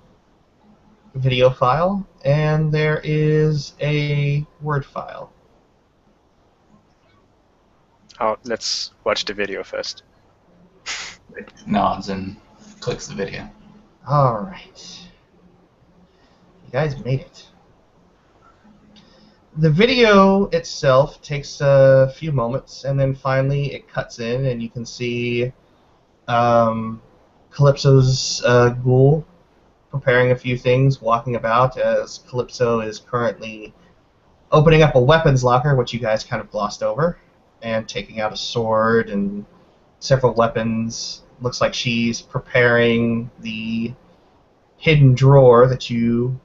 video file, and there is a Word file. Oh, let's watch the video first. Rick nods and clicks the video. All right. You guys made it. The video itself takes a few moments, and then finally it cuts in, and you can see Kalypso's ghoul preparing a few things, walking about, as Kalypso is currently opening up a weapons locker, which you guys kind of glossed over, and taking out a sword and several weapons. Looks like she's preparing the hidden drawer that you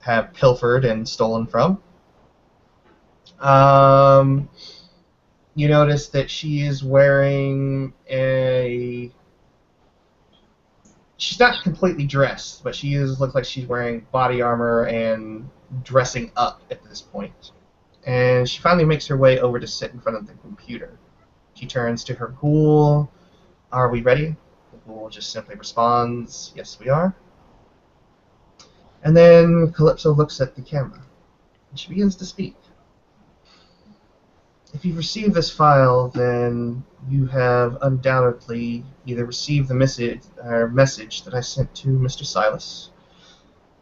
have pilfered and stolen from. You notice that she is wearing she's not completely dressed, but looks like she's wearing body armor and dressing up at this point. And she finally makes her way over to sit in front of the computer. She turns to her ghoul. Are we ready? The ghoul just simply responds, yes, we are. And then Kalypso looks at the camera, and she begins to speak. If you've received this file, then you have undoubtedly either received the message that I sent to Mr. Silas,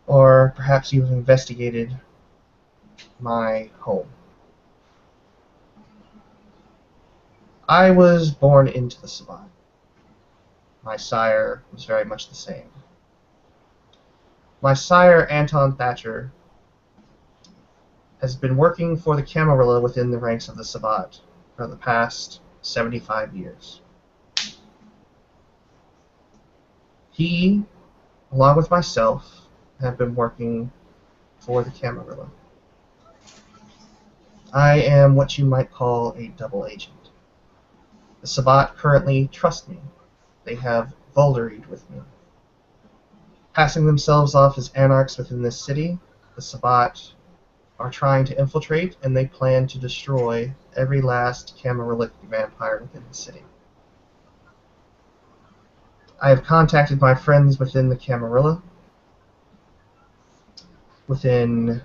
or perhaps you've investigated my home. I was born into the Sabbat. My sire was very much the same. My sire, Anton Thatcher, has been working for the Camarilla within the ranks of the Sabbat for the past 75 years. He, along with myself, have been working for the Camarilla. I am what you might call a double agent. The Sabbat currently trust me. They have Volderied with me. Passing themselves off as anarchs within this city, the Sabbat are trying to infiltrate, and they plan to destroy every last Camarilla vampire within the city. I have contacted my friends within the Camarilla, within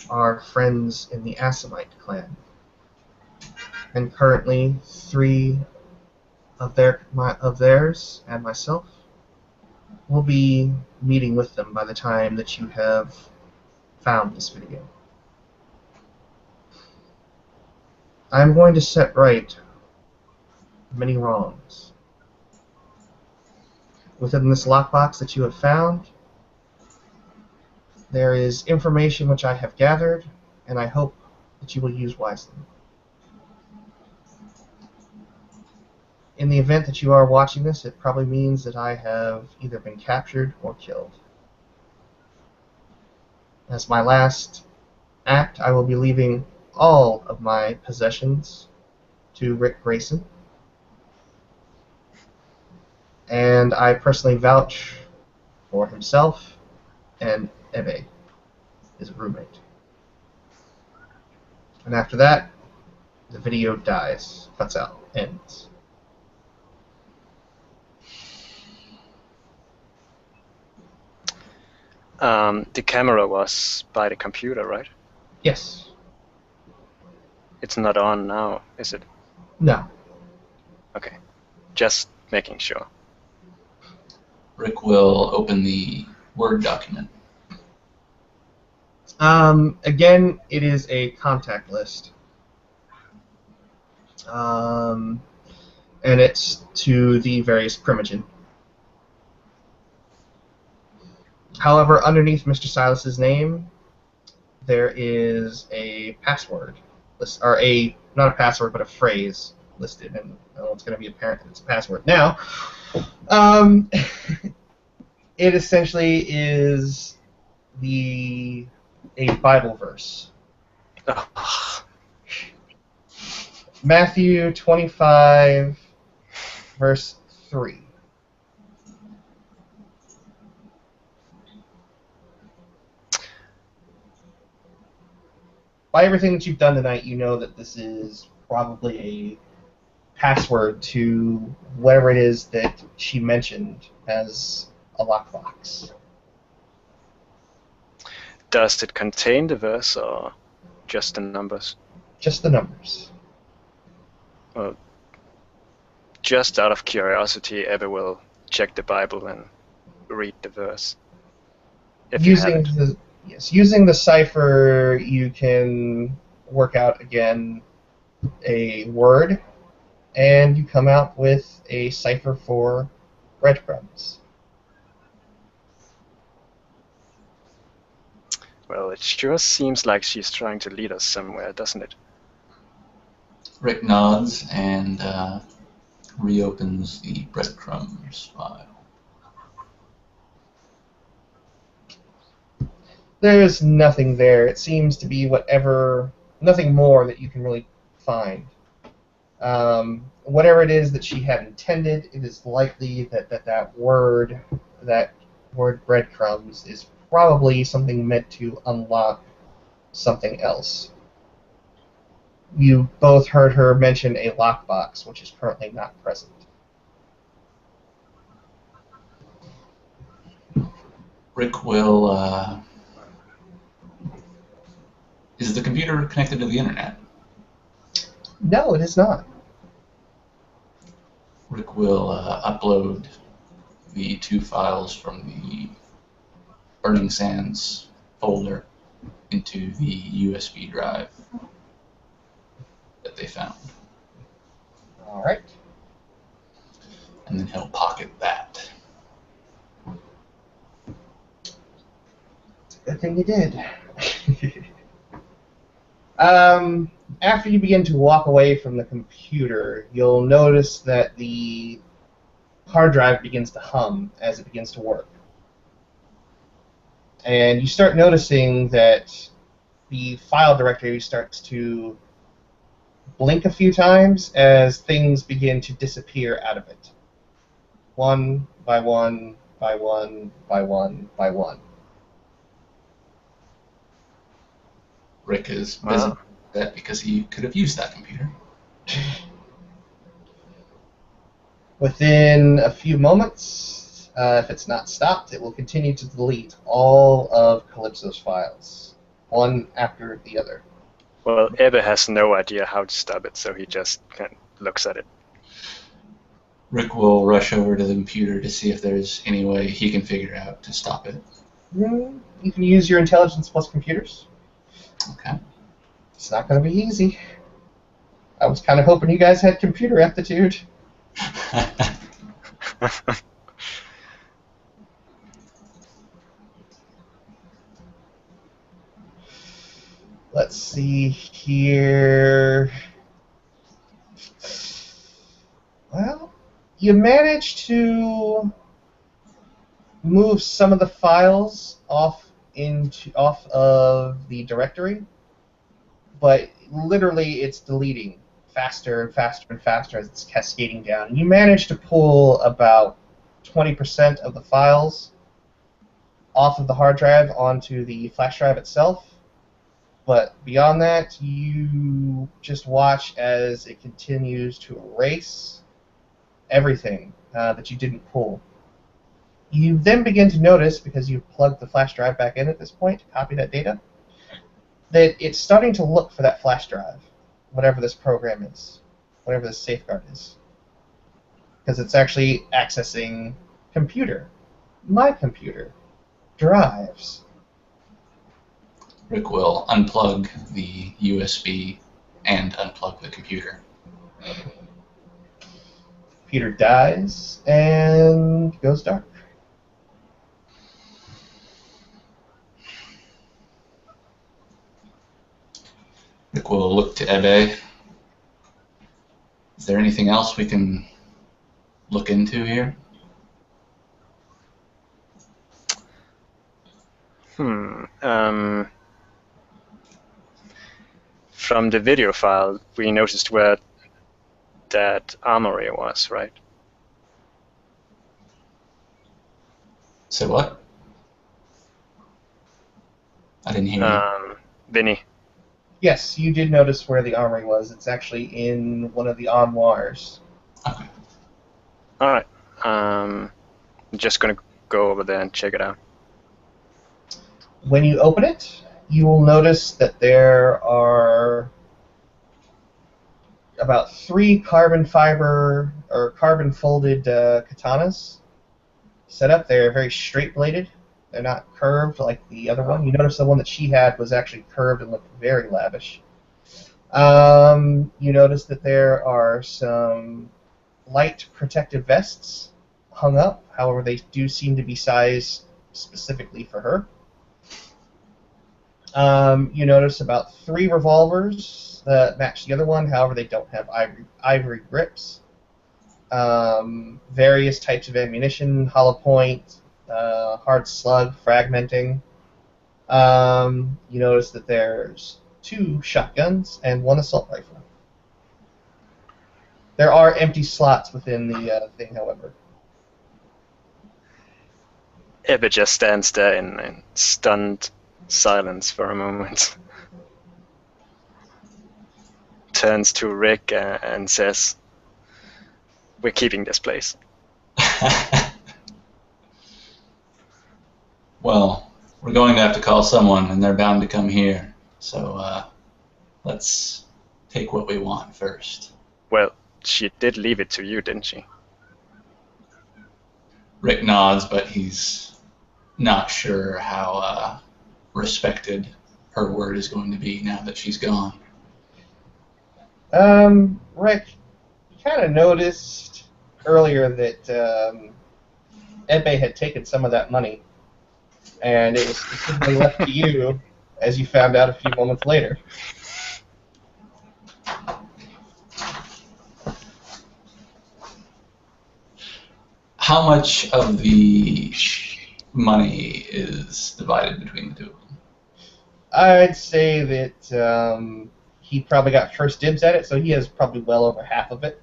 our friends in the Assamite clan. And currently, 3 of theirs and myself will be meeting with them by the time that you have found this video. I'm going to set right many wrongs. Within this lockbox that you have found, there is information which I have gathered, and I hope that you will use wisely. In the event that you are watching this, it probably means that I have either been captured or killed. As my last act, I will be leaving all of my possessions to Rick Grayson, and I personally vouch for himself and Ebbe, his roommate. And after that, the video dies, cuts out, ends. The camera was by the computer, right? Yes. It's not on now, is it? No. Okay. Just making sure. Rick will open the Word document. Again, it is a contact list. And it's to the various Primogen. However, underneath Mr. Silas's name, there is a password, or not a password, but a phrase listed, and it's going to be apparent that it's a password now. It essentially is a Bible verse. Matthew 25, verse 3. By everything that you've done tonight, you know that this is probably a password to whatever it is that she mentioned as a lockbox. Does it contain the verse or just the numbers? Just the numbers. Well, just out of curiosity, Ebbe will check the Bible and read the verse. If you have it. Using the cipher, you can work out again a word, and you come out with a cipher for breadcrumbs. Well, it sure seems like she's trying to lead us somewhere, doesn't it? Rick nods and reopens the breadcrumbs file. There's nothing there. It seems to be nothing more that you can really find. Whatever it is that she had intended, it is likely that word breadcrumbs is probably something meant to unlock something else. You both heard her mention a lockbox, which is currently not present. Rick will... Is the computer connected to the internet? No, it is not. Rick will upload the 2 files from the Burning Sands folder into the USB drive that they found. All right. And then he'll pocket that. It's a good thing you did. After you begin to walk away from the computer, you'll notice that the hard drive begins to hum as it begins to work. And you start noticing that the file directory starts to blink a few times as things begin to disappear out of it. One by one, by one, by one, by one. Rick is busy with that because he could have used that computer. Within a few moments, If it's not stopped, it will continue to delete all of Kalypso's files, one after the other. Well, Ebbe has no idea how to stop it, so he just kind of looks at it. Rick will rush over to the computer to see if there's any way he can figure out to stop it. You can use your intelligence plus computers. Okay. It's not going to be easy. I was kind of hoping you guys had computer aptitude. Let's see here. Well, you managed to move some of the files off of the directory, but literally it's deleting faster and faster and faster as it's cascading down. You managed to pull about 20% of the files off of the hard drive onto the flash drive itself, but beyond that, you just watch as it continues to erase everything that you didn't pull. You then begin to notice, because you've plugged the flash drive back in at this point to copy that data, that it's starting to look for that flash drive, whatever this program is, whatever this safeguard is. Because it's actually accessing computer, my computer, drives. Rick will unplug the USB and unplug the computer. Computer dies and goes dark. Rick will look to Ebbe. Is there anything else we can look into here? From the video file, we noticed where that armory was, right? So what? I didn't hear you. Vinny. Yes, you did notice where the armory was. It's actually in one of the armoires. Okay. Alright. I'm just gonna go over there and check it out. When you open it, you will notice that there are about 3 carbon fiber or carbon folded katanas set up. They're very straight bladed. They're not curved like the other one. You notice the one that she had was actually curved and looked very lavish. You notice that there are some light protective vests hung up. However, they do seem to be sized specifically for her. You notice about 3 revolvers that match the other one. However, they don't have ivory grips. Various types of ammunition, hollow point, hard slug, fragmenting. You notice that there's 2 shotguns and 1 assault rifle. There are empty slots within the thing, however. Ebbe just stands there in stunned silence for a moment. Turns to Rick and says, "We're keeping this place." Well, we're going to have to call someone, and they're bound to come here. So let's take what we want first. Well, she did leave it to you, didn't she? Rick nods, but he's not sure how respected her word is going to be now that she's gone. Rick, you kind of noticed earlier that Ebbe had taken some of that money, and it was specifically left to you, as you found out a few moments later. How much of the money is divided between the two of them? I'd say that he probably got first dibs at it, so he has probably well over half of it.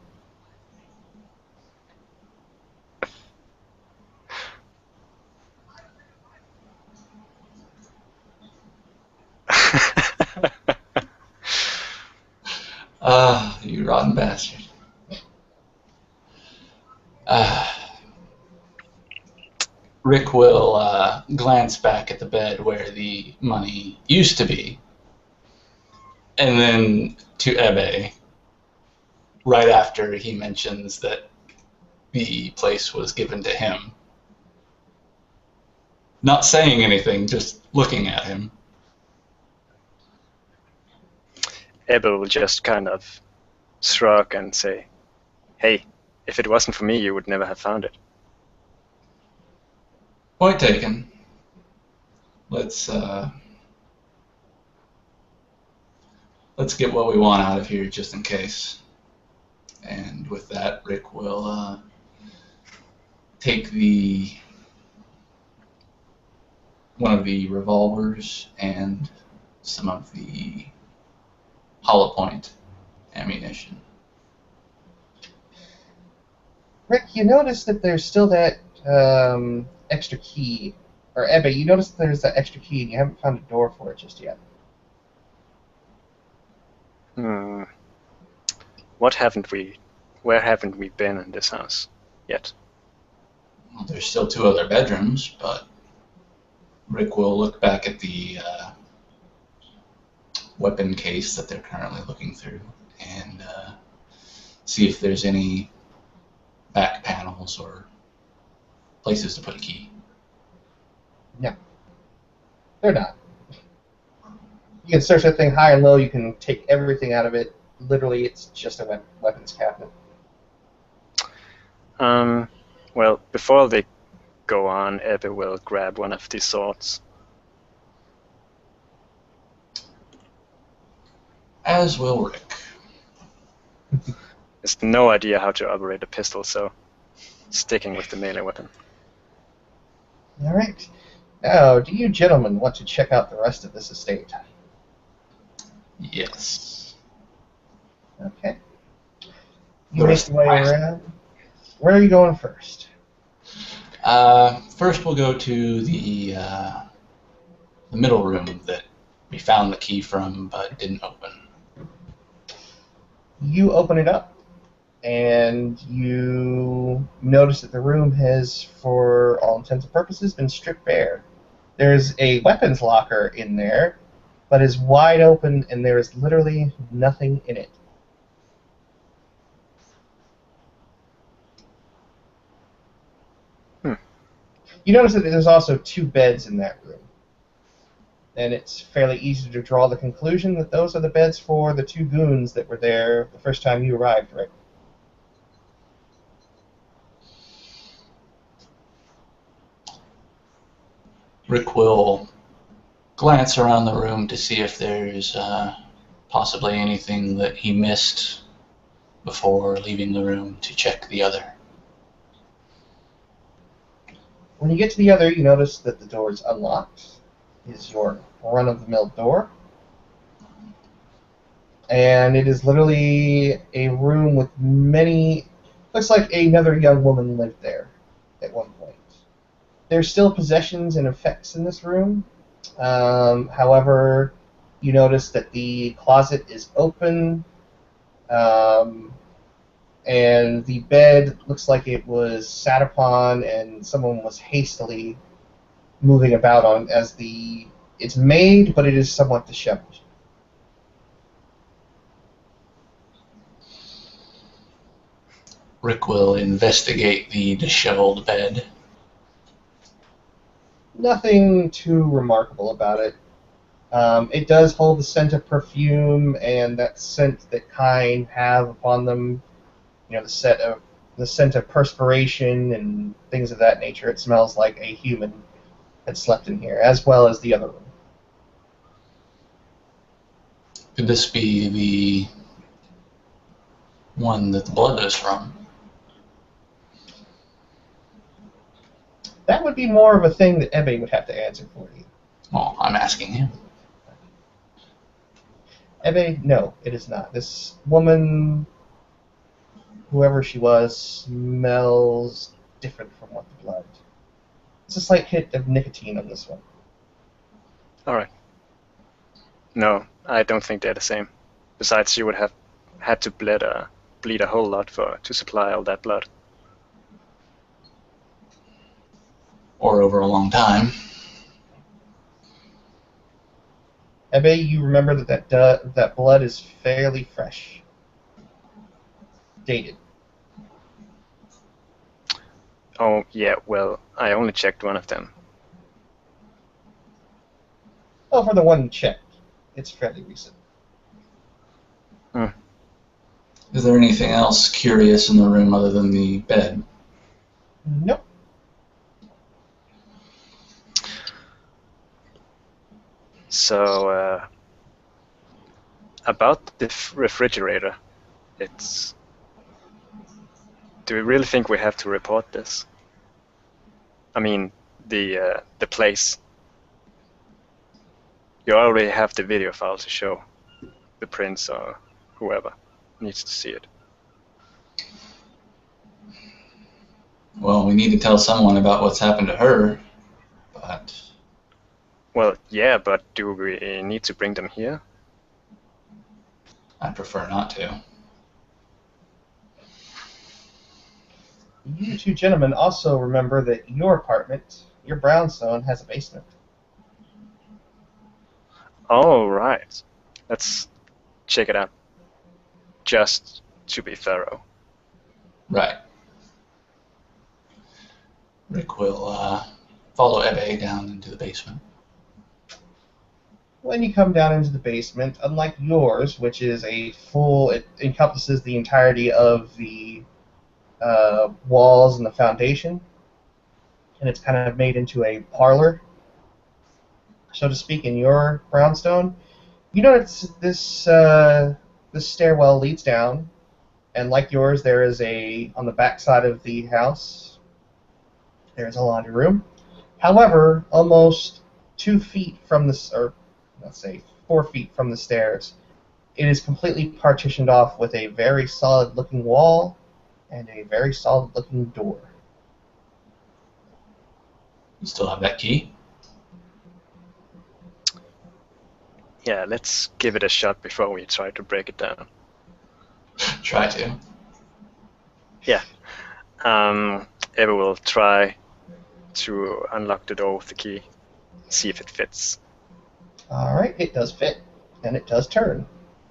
You rotten bastard. Rick will glance back at the bed where the money used to be, and then to Ebbe, right after he mentions that the place was given to him. Not saying anything, just looking at him. Ebbe will just kind of shrug and say, "Hey, if it wasn't for me, you would never have found it." Point taken. Let's get what we want out of here just in case. And with that, Rick will take one of the revolvers and some of the hollow point ammunition. Rick, you notice that there's still that extra key. Or Ebbe, you notice that there's that extra key and you haven't found a door for it just yet. Where haven't we been in this house yet? Well, there's still 2 other bedrooms, but Rick will look back at the weapon case that they're currently looking through and see if there's any back panels or places to put a key. No. They're not. You can search that thing high and low, you can take everything out of it. Literally, it's just a weapons cabinet. Well, before they go on, Ebbe will grab one of these swords. As will Rick. Has no idea how to operate a pistol, so sticking with the melee weapon. All right. Now, do you gentlemen want to check out the rest of this estate? Yes. Okay. You make your way around. Where are you going first? First, we'll go to the middle room that we found the key from but didn't open. You open it up, and you notice that the room has, for all intents and purposes, been stripped bare. There's a weapons locker in there, but is wide open, and there is literally nothing in it. You notice that there's also 2 beds in that room. And it's fairly easy to draw the conclusion that those are the beds for the 2 goons that were there the first time you arrived, Rick. Rick will glance around the room to see if there's possibly anything that he missed before leaving the room to check the other. When you get to the other, you notice that the door is unlocked. It's your run-of-the-mill door. And it is literally a room with many... Looks like another young woman lived there at one point. There's still possessions and effects in this room. However, you notice that the closet is open. And the bed looks like it was sat upon and someone was hastily moving about on as it's made, but it is somewhat disheveled. Rick will investigate the disheveled bed. Nothing too remarkable about it. It does hold the scent of perfume and that scent that kind have upon them. You know, the scent of perspiration and things of that nature. It smells like a human had slept in here, as well as the other room. Could this be the one that the blood is from? That would be more of a thing that Ebbe would have to answer for you. Well, I'm asking him. Ebbe, no, it is not. This woman, whoever she was, smells different from what the blood. It's a slight hit of nicotine on this one. Alright. No, I don't think they're the same. Besides, you would have had to bleed a whole lot to supply all that blood. or over a long time. Ebbe, you remember that blood is fairly fresh. Dated. Oh, yeah, well, I only checked one of them. Well, for the one you checked, it's fairly recent. Is there anything else curious in the room other than the bed? Nope. So, about the refrigerator, do we really think we have to report this? I mean, the place. You already have the video file to show the prince or whoever needs to see it. Well, we need to tell someone about what's happened to her, but... Well, yeah, but do we need to bring them here? I prefer not to. You two gentlemen also remember that your apartment, your brownstone, has a basement. Oh, right. Let's check it out. Just to be thorough. Right. Rick will follow Ebbe down into the basement. When you come down into the basement, unlike yours, which is it encompasses the entirety of the walls and the foundation, and it's kind of made into a parlor, so to speak, in your brownstone. You notice this stairwell leads down, and like yours, there is on the back side of the house, there is a laundry room. However, almost 2 feet from this, or let's say 4 feet from the stairs, it is completely partitioned off with a very solid-looking wall and a very solid-looking door. You still have that key? Yeah, let's give it a shot before we try to break it down. Try to. Yeah. Ebbe will try to unlock the door with the key, see if it fits. Alright, it does fit, and it does turn.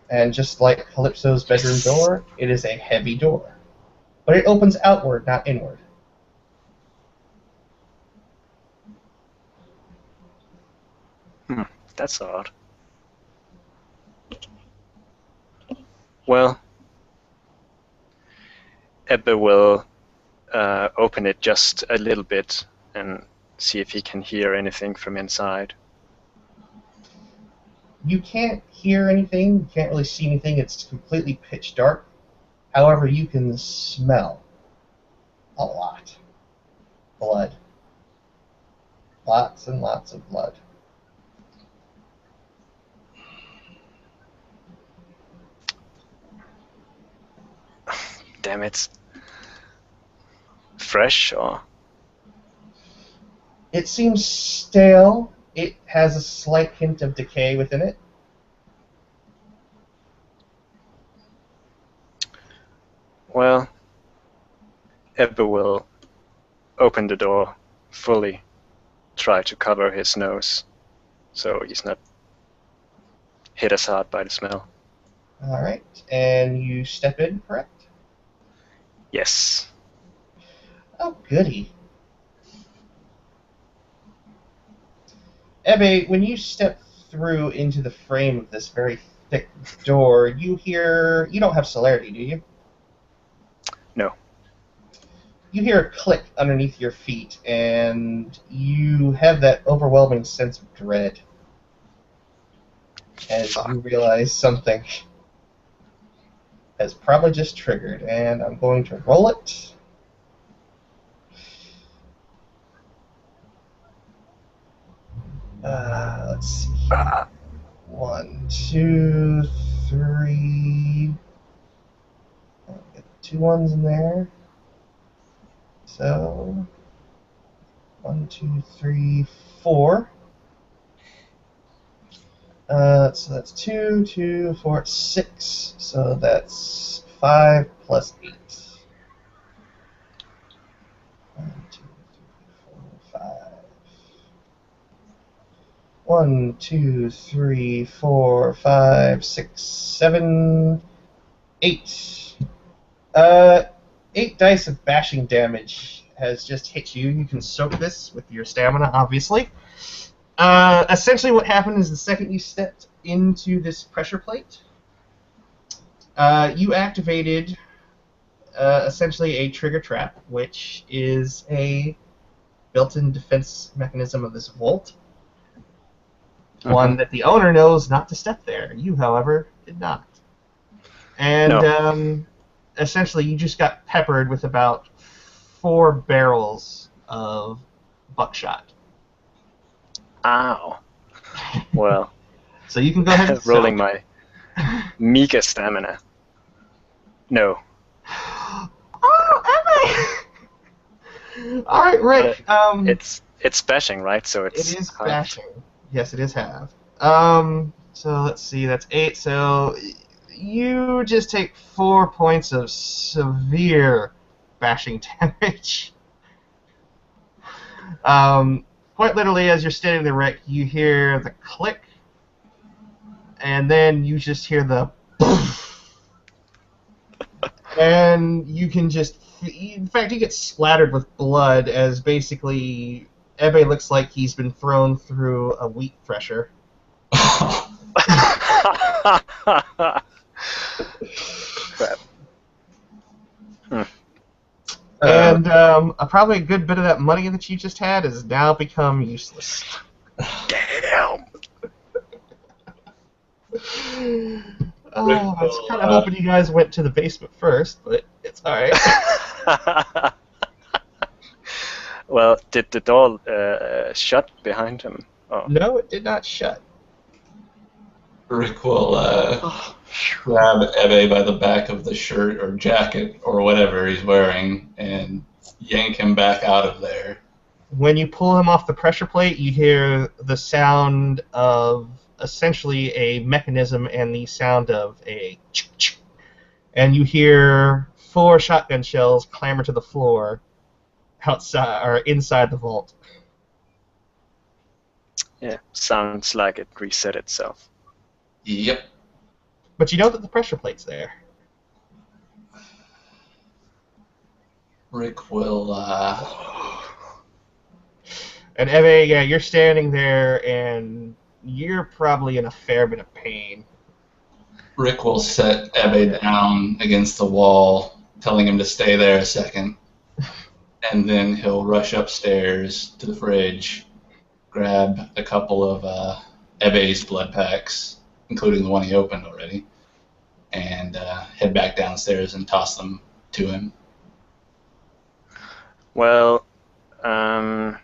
And just like Kalypso's bedroom door, it is a heavy door. But it opens outward, not inward. That's odd. Well, Ebbe will open it just a little bit and see if he can hear anything from inside. You can't hear anything, you can't really see anything, it's completely pitch dark. However, you can smell a lot. Blood. Lots and lots of blood. Damn it. Fresh or? It seems stale. It has a slight hint of decay within it. Well, Ebbe will open the door fully, try to cover his nose so he's not hit as hard by the smell. Alright, and you step in, correct? Yes. Oh, goody. Ebbe, when you step through into the frame of this very thick door, you don't have celerity, do you? No. You hear a click underneath your feet, and you have that overwhelming sense of dread as you realize something has probably just triggered, and I'm going to roll it. Let's see here. 1, 2, 3. I'll get 2 1s in there. So 1, 2, 3, 4. So that's 2, 2, 4, 6. So that's 5 plus 8. 1, 2, 3, 4, 5. 1, 2, 3, 4, 5, 6, 7, 8. 8 dice of bashing damage has just hit you. You can soak this with your stamina, obviously. Essentially what happened is the second you stepped into this pressure plate, you activated essentially a trigger trap, which is a built-in defense mechanism of this vault. One that the owner knows not to step there. You, however, did not. And essentially you just got peppered with about 4 barrels of buckshot. Ow. Well. So you can go ahead and rolling my meager stamina. No. Oh, Ebbe! All right, Rick. It's bashing, right? So it is half. bashing. Yes, it is half. So let's see. That's 8. So you just take 4 points of severe bashing damage. Quite literally, as you're standing there, Rick, you hear the click, and then you just hear the and you can just, in fact, you get splattered with blood as basically Ebbe looks like he's been thrown through a wheat thresher. Crap. And probably a good bit of that money that you just had has now become useless. Damn. I was kind of hoping you guys went to the basement first, but it's alright. Well, did the door shut behind him? Oh. No, it did not shut. Rick will grab Ebbe by the back of the shirt or jacket or whatever he's wearing and yank him back out of there. When you pull him off the pressure plate, you hear the sound of essentially a mechanism and the sound of a ch-ch. And you hear 4 shotgun shells clamber to the floor outside or inside the vault. Yeah, sounds like it reset itself. Yep. But you know that the pressure plate's there. Rick will, And Ebbe, yeah, you're standing there, and you're probably in a fair bit of pain. Rick will set Ebbe down against the wall, telling him to stay there a second. And then he'll rush upstairs to the fridge, grab a couple of Ebbe's blood packs, including the one he opened already, and head back downstairs and toss them to him. Well, I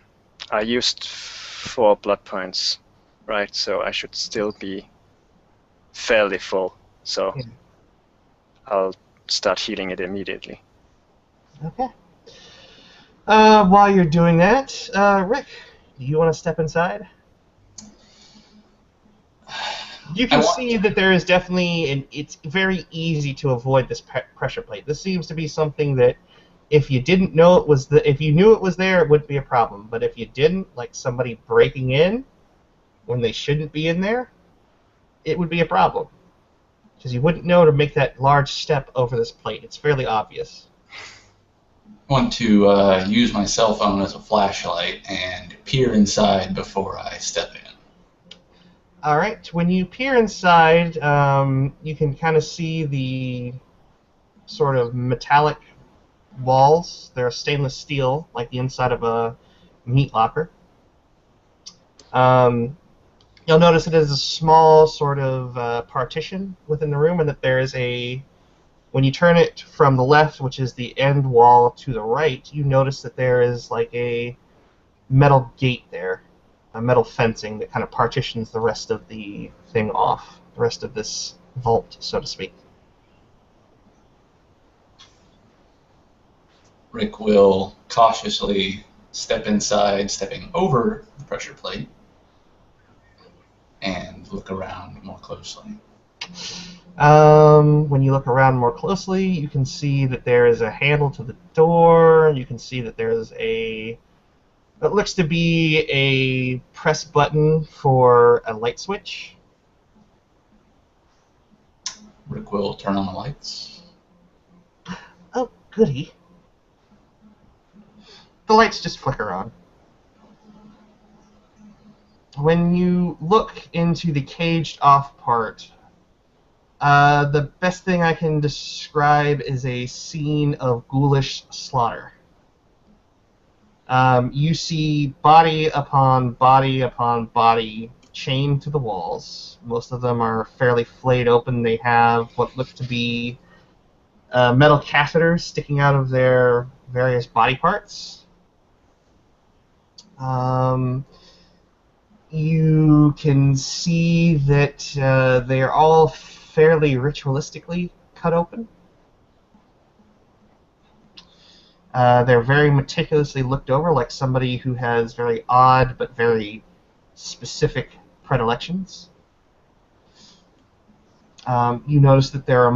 used 4 blood points, right? So I should still be fairly full. So I'll start healing it immediately. Okay. While you're doing that, Rick, do you want to step inside? You can see that there is definitely, and it's very easy to avoid this pressure plate. This seems to be something that, if you didn't know it was if you knew it was there, it wouldn't be a problem. But if you didn't, like somebody breaking in when they shouldn't be in there, it would be a problem. Because you wouldn't know to make that large step over this plate. It's fairly obvious. I want to use my cell phone as a flashlight and peer inside before I step in. All right. When you peer inside, you can kind of see the sort of metallic walls. They're stainless steel, like the inside of a meat locker. You'll notice it is a small sort of partition within the room, and that there is a... When you turn it from the left, which is the end wall, to the right, you notice that there is like a metal gate there, a metal fencing that kind of partitions the rest of the thing off, the rest of this vault, so to speak. Rick will cautiously step inside, stepping over the pressure plate, and look around more closely. When you look around more closely, you can see that there is a handle to the door. You can see that there is a It looks to be a press button for a light switch. Rick will turn on the lights. Oh, goody. The lights just flicker on. When you look into the caged off part, the best thing I can describe is a scene of ghoulish slaughter. You see body upon body upon body chained to the walls. Most of them are fairly flayed open. They have what look to be metal catheters sticking out of their various body parts. You can see that they are all fairly ritualistically cut open. They're very meticulously looked over, like somebody who has very odd but very specific predilections. You notice that there are a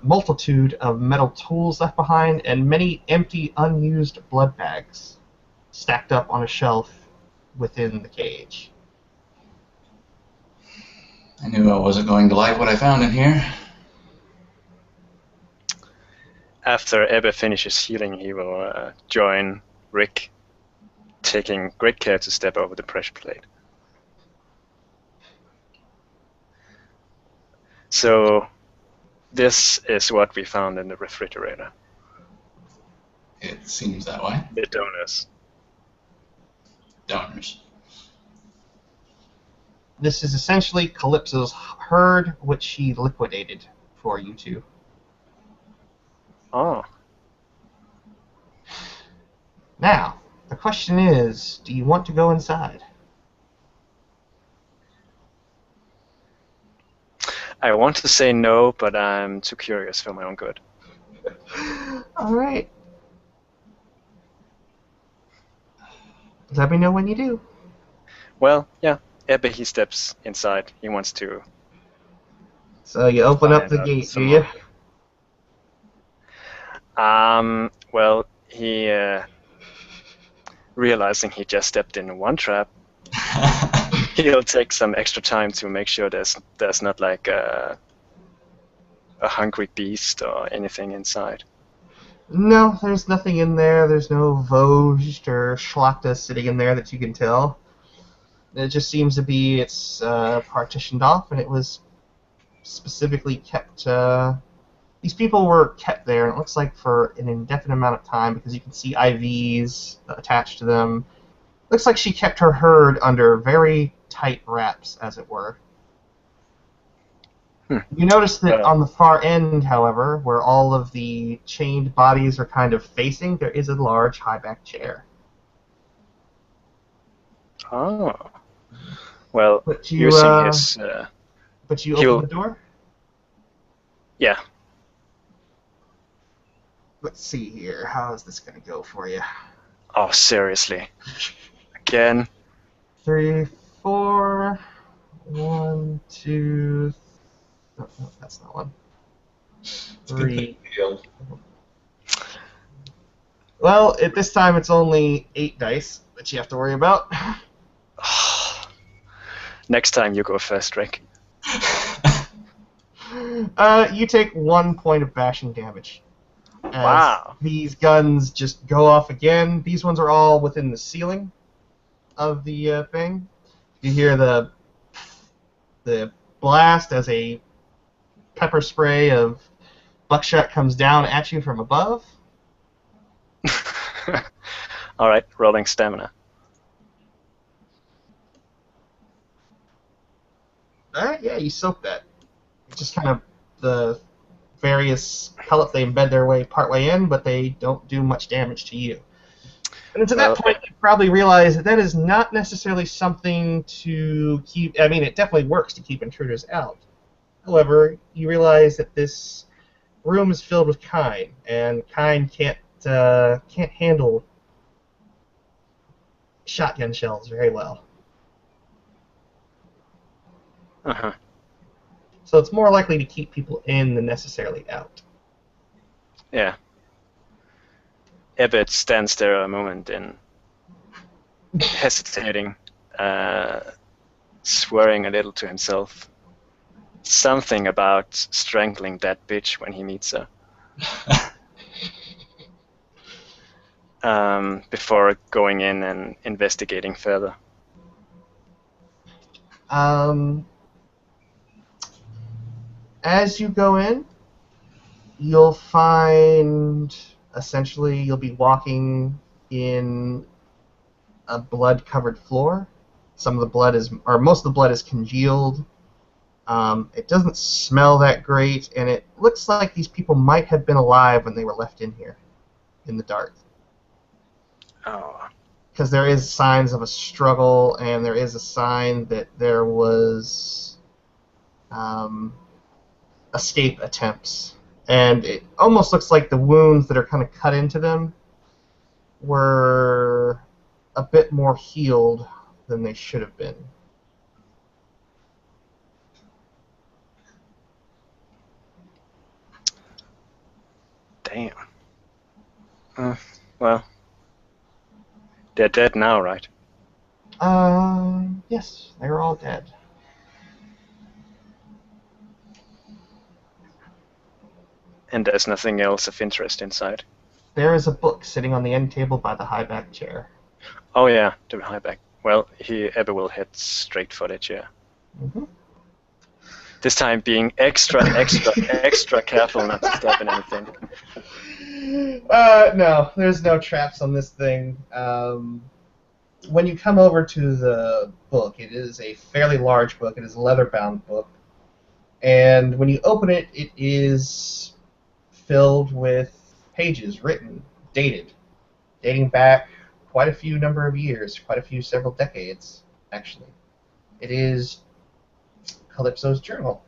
multitude of metal tools left behind and many empty, unused blood bags stacked up on a shelf within the cage. I knew I wasn't going to like what I found in here. After Ebbe finishes healing, he will join Rick, taking great care to step over the pressure plate. So, this is what we found in the refrigerator. It seems that way. The donors. Donors. This is essentially Kalypso's herd, which she liquidated for you two. Oh. Now, the question is, do you want to go inside? I want to say no, but I'm too curious for my own good. All right. Let me know when you do. Well, yeah, Ebbe, he steps inside. He wants to... So you open up find the out gate, do some you? more. Well, he... realizing he just stepped in one trap, he'll take some extra time to make sure there's not like a hungry beast or anything inside. No, there's nothing in there. There's no Vosged or Schlachta sitting in there that you can tell. It just seems to be it's partitioned off, and it was specifically kept. These people were kept there, and it looks like for an indefinite amount of time because you can see IVs attached to them. Looks like she kept her herd under very tight wraps, as it were. You notice that on the far end, however, where all of the chained bodies are kind of facing, there is a large high-back chair. Oh. Well, But you, using his... but you open the door? Yeah. Let's see here. How is this going to go for you? Oh, seriously. Again. 3, 4. 1, 2. No, that's not one. 3. Well, at this time it's only 8 dice that you have to worry about. Next time you go first, Rick. You take 1 point of bashing damage. As wow. These guns just go off again. These ones are all within the ceiling of the thing. You hear the blast as a pepper spray of buckshot comes down at you from above. All right, rolling stamina. Alright, yeah, you soak that. Just kind of the various pellets, they embed their way partway in, but they don't do much damage to you. And to that point, you probably realize that that is not necessarily something to keep... I mean, it definitely works to keep intruders out. However, you realize that this room is filled with kine, and kine can't handle shotgun shells very well. Uh-huh. So it's more likely to keep people in than necessarily out. Yeah. Ebbe stands there a moment in hesitating, swearing a little to himself. Something about strangling that bitch when he meets her. Before going in and investigating further. As you go in, you'll find, essentially, you'll be walking in a blood-covered floor. Some of the blood is, or most of the blood is congealed. It doesn't smell that great, and it looks like these people might have been alive when they were left in here, in the dark. Oh. Because there is signs of a struggle, and there is a sign that there was escape attempts. And it almost looks like the wounds that are kind of cut into them were a bit more healed than they should have been. Damn. Well, they're dead now, right? Yes, they're all dead. And there's nothing else of interest inside. There is a book sitting on the end table by the high-back chair. Oh yeah, the high back. Well, Ebbe will head straight for the chair. Mm-hmm. This time being extra careful not to step in anything. No, there's no traps on this thing. When you come over to the book, it is a fairly large book. It is a leather-bound book. And when you open it, it is filled with pages written, dating back quite a few number of years, several decades, actually. It is Kalypso's journal.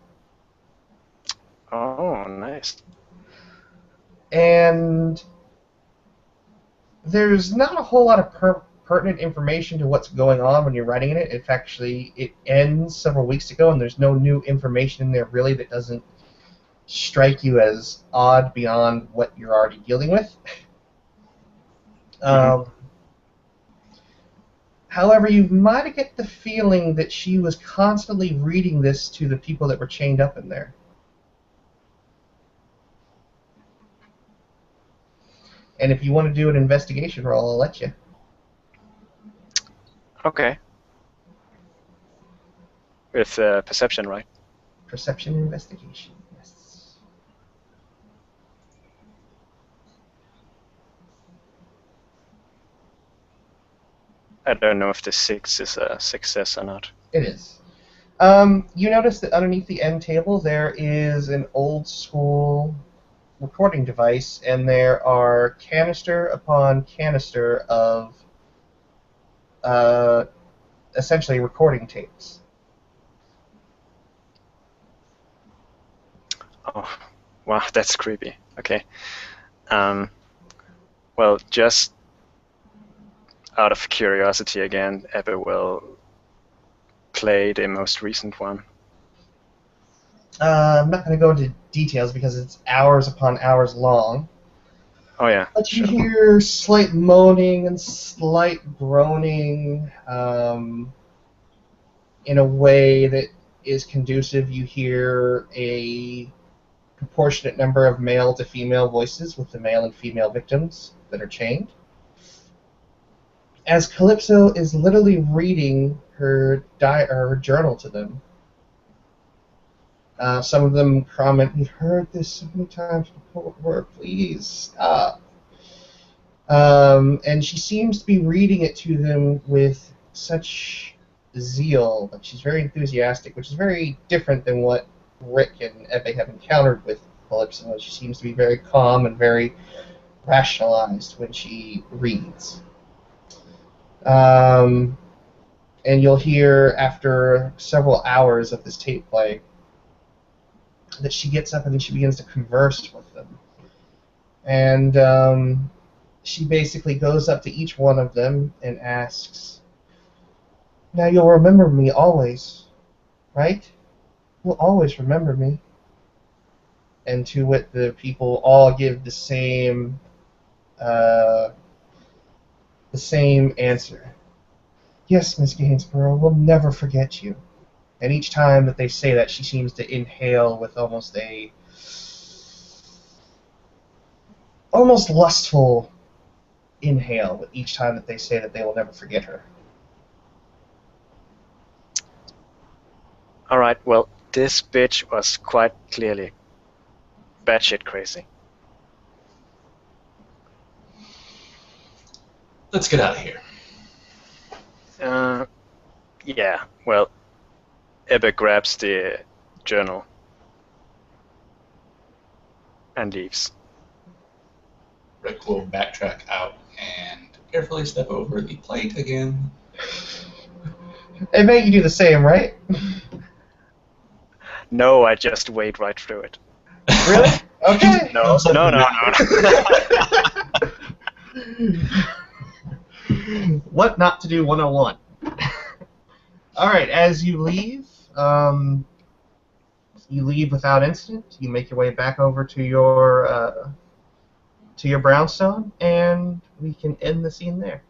Oh, nice. And there's not a whole lot of pertinent information to what's going on when you're writing in it. If actually it ends several weeks ago and there's no new information in there really that doesn't strike you as odd beyond what you're already dealing with. However, you might get the feeling that she was constantly reading this to the people that were chained up in there. And if you want to do an investigation roll, I'll let you. Okay. With perception, right? Perception investigation, yes. I don't know if the 6 is a success or not. It is. You notice that underneath the end table there is an old school recording device, and there are canister upon canister of essentially recording tapes. Oh, wow, that's creepy. Okay. Well, just out of curiosity again, Ebbe will play the most recent one. I'm not going to go into details because it's hours upon hours long. Oh yeah. But you hear slight moaning and slight groaning in a way that is conducive. You hear a proportionate number of male to female voices with the male and female victims that are chained. As Kalypso is literally reading her journal to them. Some of them comment, "We've heard this so many times before, please stop." And she seems to be reading it to them with such zeal. Like she's very enthusiastic, which is very different than what Rick and Ebbe have encountered with Kalypso. She seems to be very calm and very rationalized when she reads. And you'll hear after several hours of this tape play that she gets up and then she begins to converse with them. And she basically goes up to each one of them and asks, "Now you'll remember me always, right? You'll always remember me." And to which the people all give the same answer. Yes, Miss Gainsborough, we'll never forget you. And each time that they say that, she seems to inhale with almost lustful inhale with each time that they say that they will never forget her. Alright, well, this bitch was quite clearly batshit crazy. Let's get out of here. Yeah, well, Ebbe grabs the journal and leaves. Rick will backtrack out and carefully step over the plate again. They make you do the same, right? No, I just wade right through it. Really? Okay. No. What not to do 101. Alright, as you leave without incident. You make your way back over to your brownstone, and we can end the scene there.